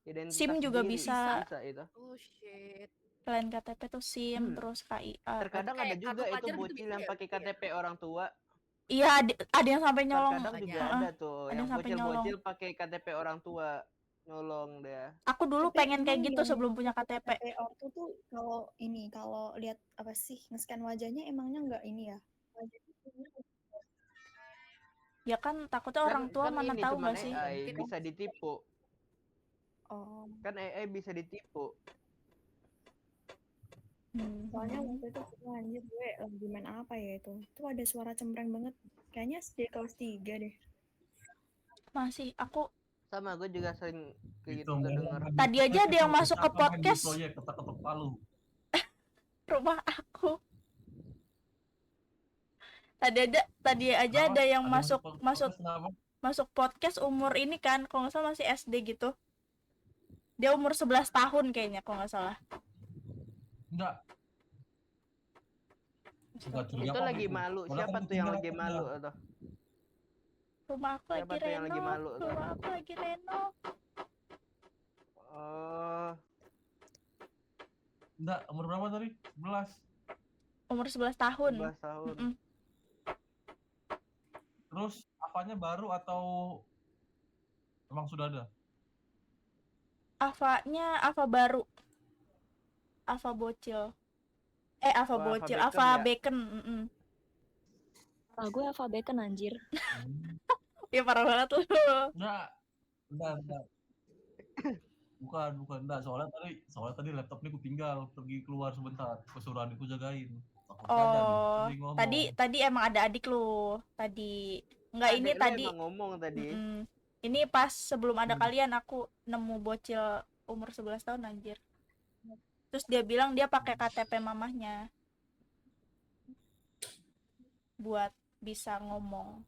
Identitas SIM juga diri. bisa. Bisa itu. Oh shit. Selain KTP tuh SIM terus KIA. Terkadang Berarti ada kayak juga kartu itu pelajar bocil gitu-gitu yang ya? pakai KTP orang tua. Iya, ada yang sampai nyolong. Terkadang juga Heeh. ada tuh Ada yang yang sampai bocil-bocil pakai KTP orang tua. Nyolong dia. Aku dulu Tapi pengen kayak emang gitu yang sebelum punya pakai KTP. KTP ortu tuh kalau lihat apa sih nge-scan wajahnya emangnya nggak ini ya? Ya kan takutnya orang tua mana ini tahu cuman nggak sih? AI bisa ditipu. Oh. Kan AI bisa ditipu. Soalnya waktu itu anjir gue lagi main apa ya itu? Itu ada suara cempreng banget. Kayaknya SD kelas 3 deh. Masih aku Sama gue juga sering kayak gitu Itu denger. tadi aja ada yang masuk ke podcast proyek ketok palu. rumah aku. Tadi aja ada yang masuk podcast umur ini kan, kalau nggak salah masih SD gitu. Dia umur 11 tahun kayaknya kalau nggak salah. Enggak. Itu lagi malu. Siapa tuh yang lagi malu atau? Rumah aku Siapa lagi tuh yang lagi reno. malu tuh? Rumah aku lagi reno. Oh. Enggak, umur berapa tadi? 11. Umur 11 tahun. 11 tahun. Terus apanya baru atau emang sudah ada? Ava baru. Ava bocil. Ava Wah, bocil, Ava Ava bacon. Gue Ava bacon anjir. Ya parah banget lu. Enggak. Bukan. Enggak, soalnya tadi laptopnya aku tinggal pergi keluar sebentar. Kesuruh adikku jagain. Oh, tadi emang ada adik lu. Tadi enggak Adek ini lu tadi. emang ngomong tadi. Ini pas sebelum ada kalian aku nemu bocil umur 11 tahun anjir. Terus dia bilang dia pakai KTP mamahnya buat bisa ngomong.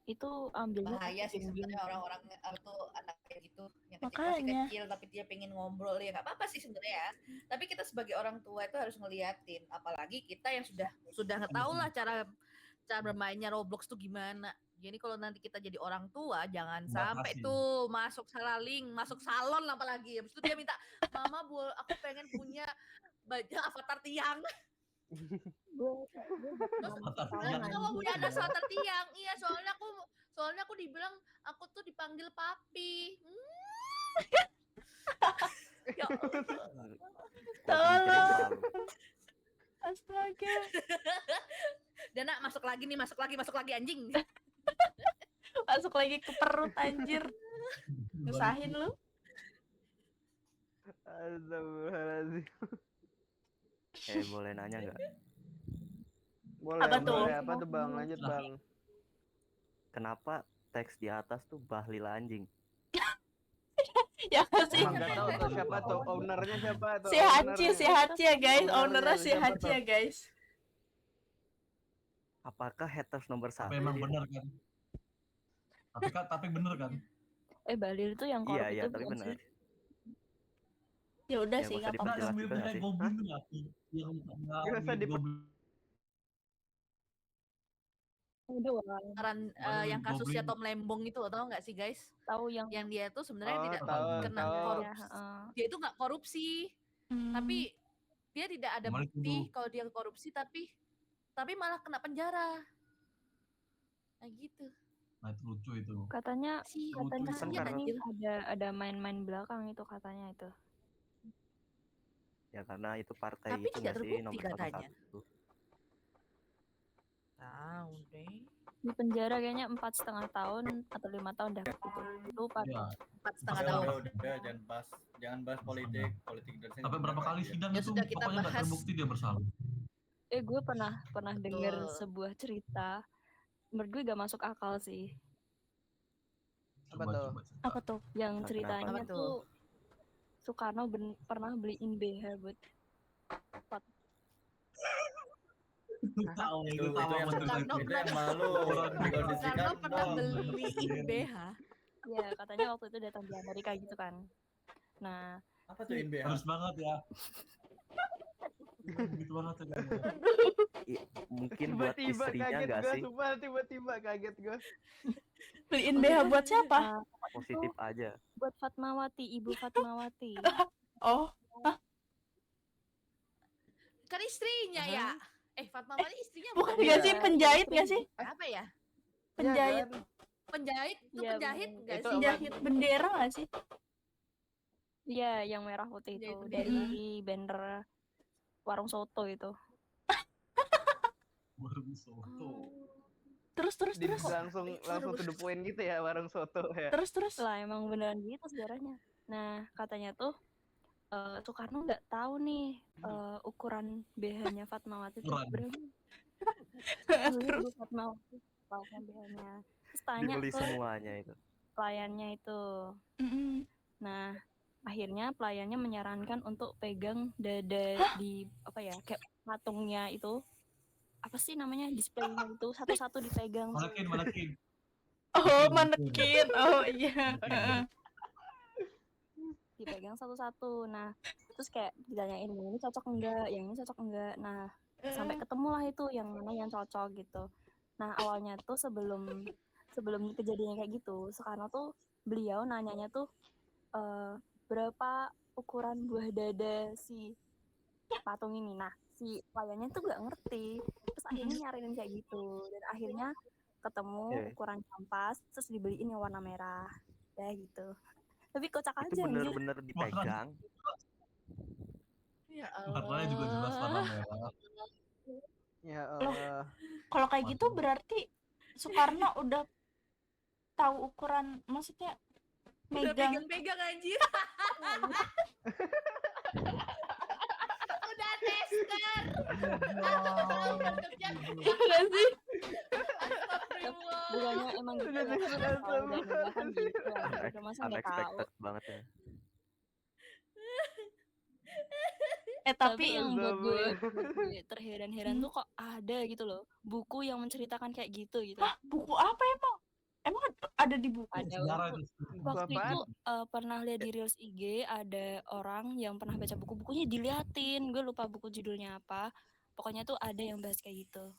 Itu ambilnya Bahaya sih pakai sebenarnya game. orang-orang tuh anak kayak gitu yang masih Makanya. kecil tapi dia pengen ngobrol ya nggak apa-apa sih sebenarnya ya. Tapi kita sebagai orang tua itu harus ngeliatin, apalagi kita yang sudah ngetahu lah cara bermainnya Roblox tuh gimana. Jadi kalau nanti kita jadi orang tua jangan sampai Batasi. tuh masuk salah link, masuk salon apalagi. Habis itu dia minta, "Mama, aku pengen punya baju avatar tiang." Aku mau punya anak avatar tiang. Iya, soalnya aku dibilang aku tuh dipanggil papi. Ya Allah. Tolong. Astaga. Dana masuk lagi anjing. Masuk lagi ke perut anjir. Nyusahin lu. Astagfirullahaladzim. Boleh nanya nggak? Boleh, Apa tuh? boleh. Apa tuh Bang? Lanjut Bang. Kenapa teks di atas tuh bahlil anjing? Ya sih. Emang nggak tahu tuh siapa tuh ownernya siapa tuh? Si Hachi ya guys, ownernya si Hachi ya guys. Apakah haters nomor Tapi 1? emang bener kan? Tapi bener kan? Bahlil itu yang korup Iya, itu tapi bukan sih? benar. Ya udah Ya, sih, nggak nggak usah apa-apa. Yang diperjelas mirip juga nggak kayak sih? goblin tuh nggak sih? Yang Nggak usah goblin. Saran yang kasusnya Tom Lembong itu tau nggak sih guys? Tahu yang Dia tuh sebenarnya Oh, tidak tahu, kena tahu. korupsi. Dia itu nggak korupsi, tapi dia tidak ada Malah bukti tuduh. kalau dia korupsi, tapi malah kena penjara. Nah gitu. Nah itu lucu itu. katanya Kasihan ini anjir. ada main-main belakang itu katanya itu. Ya karena itu partai Tapi itu tidak nggak sih terbukti nomor katanya. 1. Tahu deh. Di penjara kayaknya 4,5 tahun atau 5 tahun dah gitu. Lupa. Ya. 4,5 tahun. Udah, jangan bahas politik Indonesia. Sampai berapa kali sidang Ya itu sudah, kita pokoknya nggak bahas. terbukti dia bersalah. Gue pernah dengar Betul. sebuah cerita. Menurut gue gak masuk akal sih. Apa tuh? Apa tuh? Yang Nah, ceritanya kenapa? tuh Soekarno pernah beliin BH buat Tahu Itu yang Soekarno itu yang malu dikondisikan Soekarno pernah dong. beliin BH. ya katanya waktu itu datang di Amerika gitu kan. Nah, Apa tuh in BH? Harus banget ya. Gitu banget ya. Mungkin buat Tiba-tiba istrinya kaget nggak gue, sih? sumpah tiba-tiba kaget gue. Beliin BH buat siapa? Positif aja. buat Fatmawati, Ibu Fatmawati. Oh, Kan istrinya ya. Fatmawati istrinya bukan bukan nggak ya? sih penjahit nggak sih? Apa ya? Penjahit, Penjahit tuh Iya, penjahit bener. nggak Itu sih? penjahit bendera nggak sih? Iya, yang merah putih itu Penjahit dari banner warung soto itu. Warung soto. Terus Langsung to the point gitu ya warung soto ya. terus. Lah emang beneran gitu sejarahnya. Nah, katanya tuh Soekarno nggak tahu nih ukuran BH-nya Fatmawati itu Ukuran. berapa. Ibu Fatmawati ukuran BH-nya. Terus tanya Dibeli ke semuanya itu. pelayannya itu. Nah, akhirnya pelayannya menyarankan untuk pegang dada di apa ya, kayak patungnya itu. Apa sih namanya, displaynya itu satu-satu dipegang. Manekin. Oh, manekin. Oh iya. Dipegang satu-satu. Nah, terus kayak ditanyain yang ini cocok enggak, yang ini cocok enggak. Nah, sampai ketemulah itu yang mana yang cocok gitu. Nah, awalnya tuh sebelum kejadian kayak gitu, Soekarno tuh beliau nanyanya tuh berapa ukuran buah dada si patung ini. Nah, si pelayannya tuh gak ngerti. Terus akhirnya nyariin kayak gitu. Dan akhirnya ketemu ukuran yang pas, terus dibeliin yang warna merah. Ya gitu. Tapi kocak Itu aja anjir. bener-bener dipegang. Ya Warnanya juga jelas warna merah. Ya Loh, Allah. kalau kayak gitu berarti Soekarno udah tahu ukuran, maksudnya Udah megang. pegang anjir. Udah tester. Aku tahu bekerja. Enggak sih? Astagfirullah. Bukannya emang gitu ya, kalau udah nikah kan gitu ya, masa nggak tahu. Unexpected banget ya. Tapi yang buat gue terheran-heran tuh kok ada gitu loh buku yang menceritakan kayak gitu. Buku apa emang? Emang ada di buku? Ada Sejarah waktu, itu. waktu Apaan? itu pernah lihat di reels IG ada orang yang pernah baca buku-bukunya diliatin. Gue lupa buku judulnya apa. Pokoknya tuh ada yang bahas kayak gitu.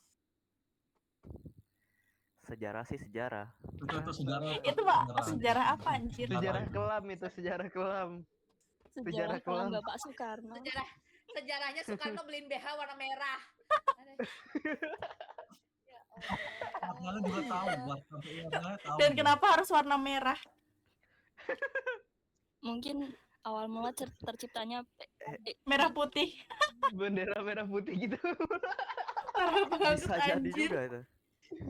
Sejarah sih sejarah. Itu sejarah. Itu Pak, sejarah apa anjir? Sejarah kelam itu, sejarah kelam. Sejarah kelam kelam. Bapak Soekarno. Sejarahnya Soekarno beliin BH warna merah. Warnanya juga tahu, warnanya tahu. Dan kenapa harus warna merah? Mungkin awal mula terciptanya Merah putih. Bendera merah putih gitu. Parah banget Bisa jadi anjir. juga itu.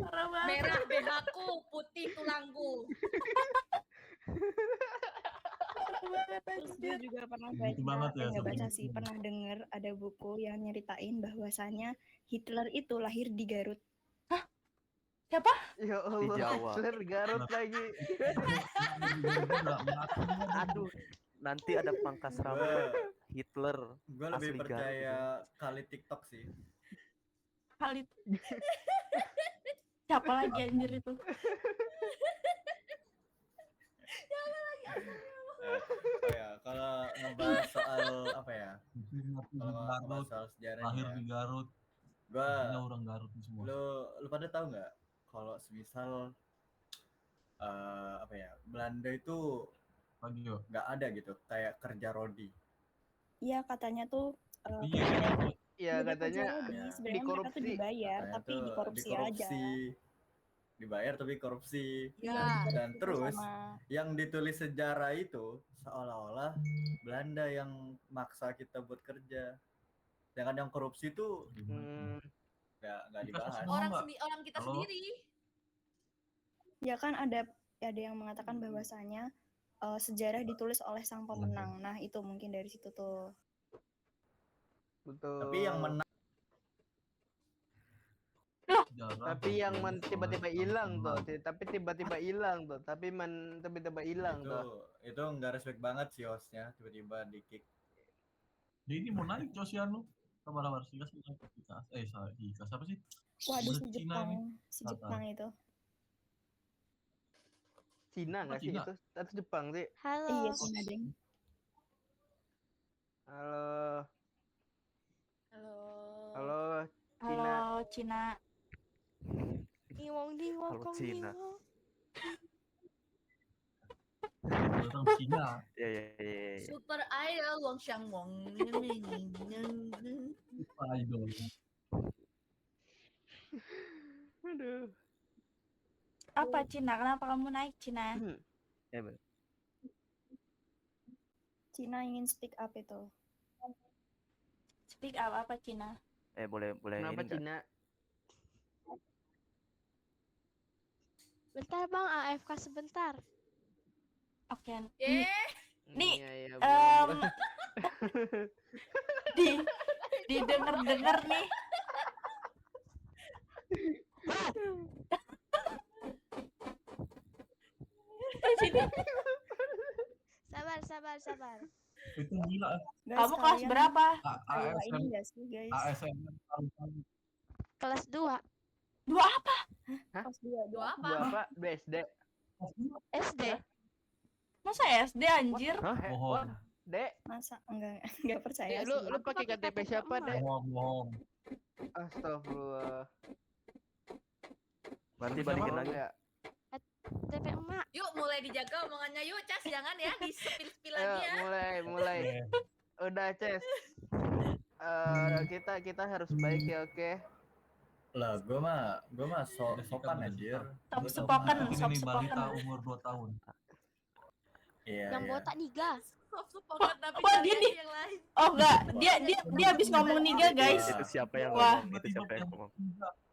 Parah banget. Merah BH-ku, putih tulangku. Terus gue juga pernah baca, Gitu banget ya, nggak baca sama sih, buku. pernah denger ada buku yang nyeritain bahwasannya Hitler itu lahir di Garut. Siapa? Ya Di Allah, Jawa. Hitler Garut lagi. Aduh, nanti ada pangkas rambut Hitler. Gue lebih asli Garut percaya kali TikTok sih. Kali. Siapa lagi anjir itu? Oh ya, kalau ngebahas soal apa ya? Kalau ngebahas soal sejarahnya, Lahir di Garut. gua Ini orang Garut nih semua. lu pada tahu nggak kalau semisal apa ya, Belanda itu nggak ada gitu kayak kerja rodi. Iya katanya tuh Iya beda katanya kerja rodi. Sebenarnya mereka tuh dikorupsi. dibayar Katanya tapi tuh dikorupsi aja. Dibayar tapi korupsi. Ya. Dan terus Sama. yang ditulis sejarah itu seolah-olah Belanda yang maksa kita buat kerja. Sedangkan yang korupsi itu nggak dibahas. Orang kita sendiri. Ya kan ada yang mengatakan bahwasanya sejarah ditulis oleh sang pemenang. Nah itu mungkin dari situ tuh. Betul. Tapi yang menang. Tapi yang tiba-tiba hilang tuh, tapi tiba-tiba hilang tuh, tiba-tiba hilang tuh. Itu nggak respect banget sih hostnya, tiba-tiba di kick. Dia ini mau naik Josiano. Kabar sih siapa sih? Waduh si Cina Jepang, nih. si Jepang itu. Cina nggak sih Cina? itu? Atau Jepang sih? Iya Cina deng. Halo. Halo. Halo. Cina. Halo Cina. Niwong niwong Halo kong Cina. niwong. Orang Cina. Iya. Super Idol Wong Xiang Wong. Idol. Aduh. Apa Cina? Kenapa kamu naik Cina? Cina ingin speak up itu. Speak up apa Cina? Boleh Kenapa ini nggak? Cina? Bentar bang, AFK sebentar. Oke. Nih, Iya, didengar nih. Sabar. Itu gila. Kamu kelas berapa? ASM. Ini gak sih guys? ASM. Kelas 2. Dua apa? Kelas 2. Dua apa? Dua apa? BSD. SD. Masa SD anjir? Bohong. Dek, Masa enggak percaya lu sih. pakai KTP siapa, Dek? Bohong. Astagfirullah. Nanti balikin lagi. Ya. TP emak. Yuk mulai dijaga omongannya yuk, Cas. Jangan ya di-spill Ayo, lagi ya. mulai. Udah, Ces. Kita harus baik ya, oke? Lah, gue mah sopan anjir. Soft spoken, soft Ini balita spoken. umur 2 tahun. Iya. Yang botak niga. Soft spoken tapi Wah, kalian dia yang lain. Oh enggak, dia habis ngomong niga guys. Itu siapa yang Wah. ngomong? Itu siapa yang ngomong?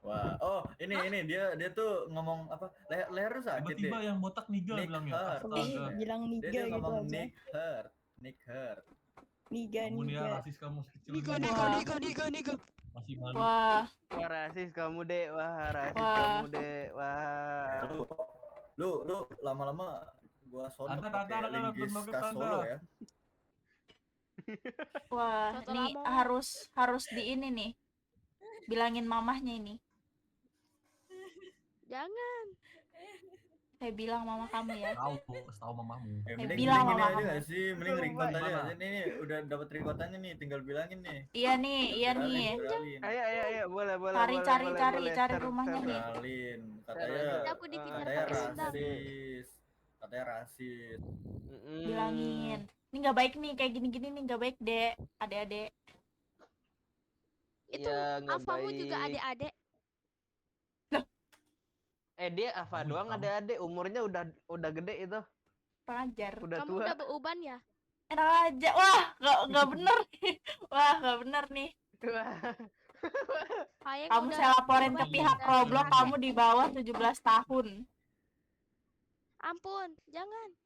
Wah, oh ini dia tuh ngomong apa? Leher lu sakit deh. Tiba-tiba yang botak niga Nick bilangnya. Hurt. Astaga. Bilang niga Dia gitu ngomong aja. Nick Hurt. Niga. Kamu nih rasis kamu kecil. Niga. Masih malu. Wah, Wah, rasis kamu, Dek. Wah, rasis Wah. kamu, Dek. Wah. Lu lama-lama gua sono Ada, pakai ada, linggis ada. kas solo ya. wah, Foto nih lama. harus di ini nih. Bilangin mamahnya ini. Jangan. Saya bilang mama kamu ya. Tahu mamamu. Mending bilang ini sama aja kamu. nggak sih? Mending record aja. Gimana? Ini udah dapat recordannya nih, tinggal bilangin nih. Iya nih, iya nih. Viralin. Ayo, boleh, boleh, Cari, boleh, cari, boleh, cari, boleh. cari Share, rumahnya share. nih. Viralin. Aku dikejar Katanya pakai sendal. rasis. Katanya rasis. Bilangin. Ini nggak baik nih, kayak gini-gini nih nggak baik, Dek. Adek-adek. Itu ya, Alfamu juga adik-adik. Dia Ava doang ada adik, umurnya udah gede itu. Pelajar. Udah Kamu tua. udah beruban ya? Enak aja. Wah, nggak bener. Wah, nggak bener nih. Kamu saya laporin ke pihak Roblox, kamu di bawah 17 tahun. Ampun, jangan.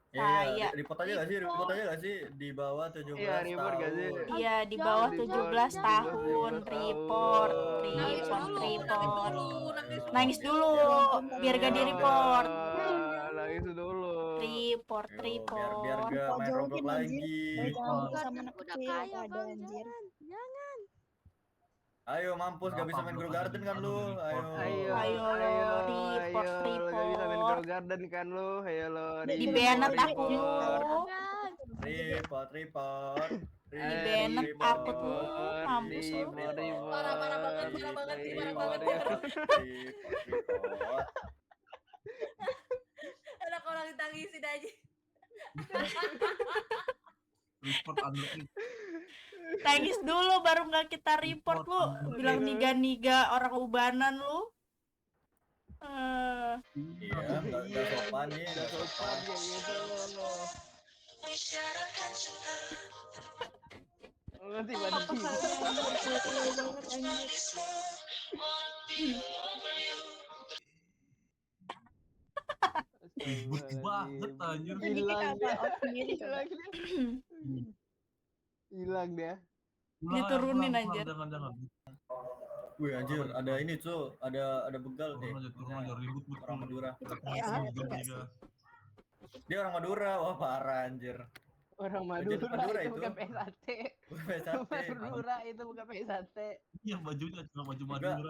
Iya, report aja gak sih? Report aja gak sih? Di bawah 17 Iya, report gak sih? tahun. Iya, di bawah 17 tahun. Report. Nangis dulu, biar gak di report. Nangis dulu. Report. Biar gak main Roblox lagi. Sama anak kecil ada anjir. Jangan. Ayo mampus gak bisa main Grow Garden kan lu? Ayo, report. Gak bisa main Grow Garden kan lu? Ayo lo. Di banned aku lu. Report. Di banned aku tuh. Mampus lu. Parah banget sih, parah banget. Report. Anak orang ditangisin aja. Report Tangis dulu baru nggak kita report lu. Bilang niga-niga orang ubanan lu. Iya, nggak sopan nih, nggak sopan. Ribut banget anjir. Hilang dia. Diturunin aja. Jangan. Wih anjir, ada ini tuh, ada begal nih. Turun aja ribut Orang Madura. Iya. Dia orang Madura, wah parah anjir. Orang Madura Madura itu itu. bukan PSAT. Madura itu bukan PSAT. Iya bajunya cuma baju Madura.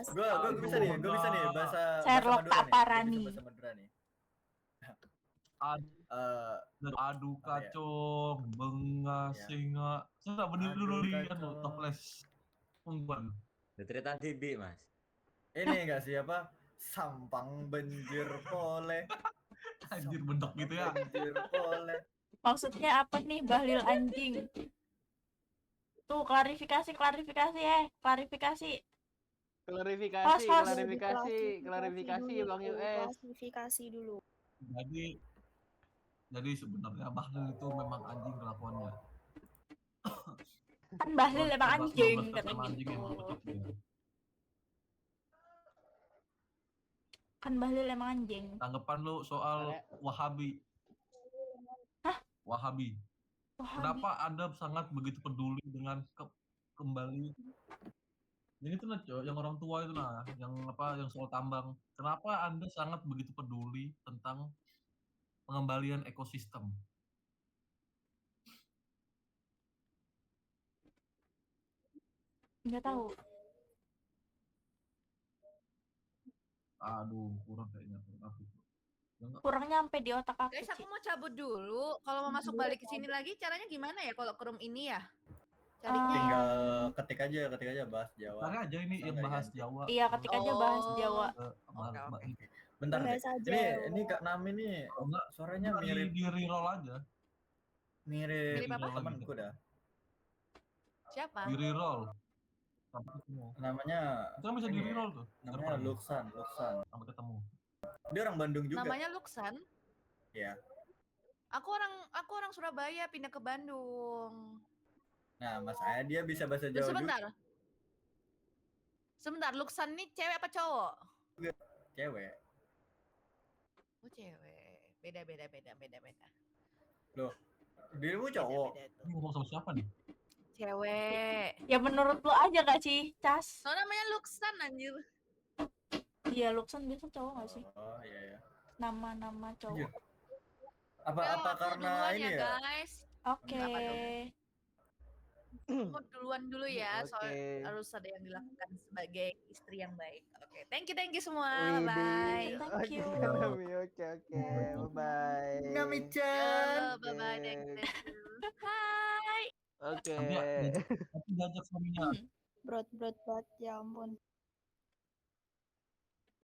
Gua bisa nih bahasa Sherlock Madura nih. Taparani. Bahasa Madura nih. Adu kacong, benga, singa. Saya berdiri dulu nih kan toples. Ungguan. Cerita Bibi, Mas. Ini enggak sih apa? Sampang banjir pole. Anjir bendok gitu ya. Banjir pole. Maksudnya apa nih bahlil anjing? Tuh klarifikasi klarifikasi. Klarifikasi Bang US. Klarifikasi dulu. Jadi sebenarnya Bahlil itu memang anjing kelakuannya. Kan Bahlil emang anjing kata Anjing gitu. emang kocak dia. Kan Bahlil emang anjing. Tanggapan lu soal Wahabi. Hah? Wahabi. Kenapa Anda sangat begitu peduli dengan kembali? Ini tuh yang orang tua itu nah, yang soal tambang. Kenapa Anda sangat begitu peduli tentang pengembalian ekosistem? Nggak tahu. Aduh, kurang kayaknya. Kurang nyampe di otak aku. Guys, aku mau cabut dulu. Kalau mau masuk balik ke sini lagi, caranya gimana ya kalau ke room ini ya? Carinya ya? Tinggal ketik aja bahas Jawa. Cari aja ini yang bahas Jawa. Iya, ketik aja bahas Jawa. Bentar deh. Bahas aja. Ini Kak Nami nih. Suaranya mirip di reroll aja. Mirip apa? temanku dah. Siapa? Di reroll. Namanya Itu kan bisa di reroll tuh. Namanya Luksan. Sampai ketemu. Dia orang Bandung juga. Namanya Luksan. Iya. Aku orang Surabaya pindah ke Bandung. Nah, Mas Aya dia bisa bahasa Jawa juga. Sebentar, Luksan nih cewek apa cowok? Cewek. Oh, cewek. Beda. Loh, dirimu cowok. Ini ngomong sama siapa nih? Cewek. Ya menurut lu aja gak sih, Cas? Oh, namanya Luksan anjir. Iya, Luksan biasa cowok gak sih? Oh, iya. Nama cowok. Apa karena ini ya? Guys. Oke. Mau duluan dulu ya, soal Oke. harus ada yang dilakukan sebagai istri yang baik. Oke, thank you semua. Widih. Bye. Oke, Nami. Oke. Bye-bye. Yo, Oke. bye-bye. Thank you. Hai. Oke. Tapi diajak suaminya. Berat banget, ya ampun.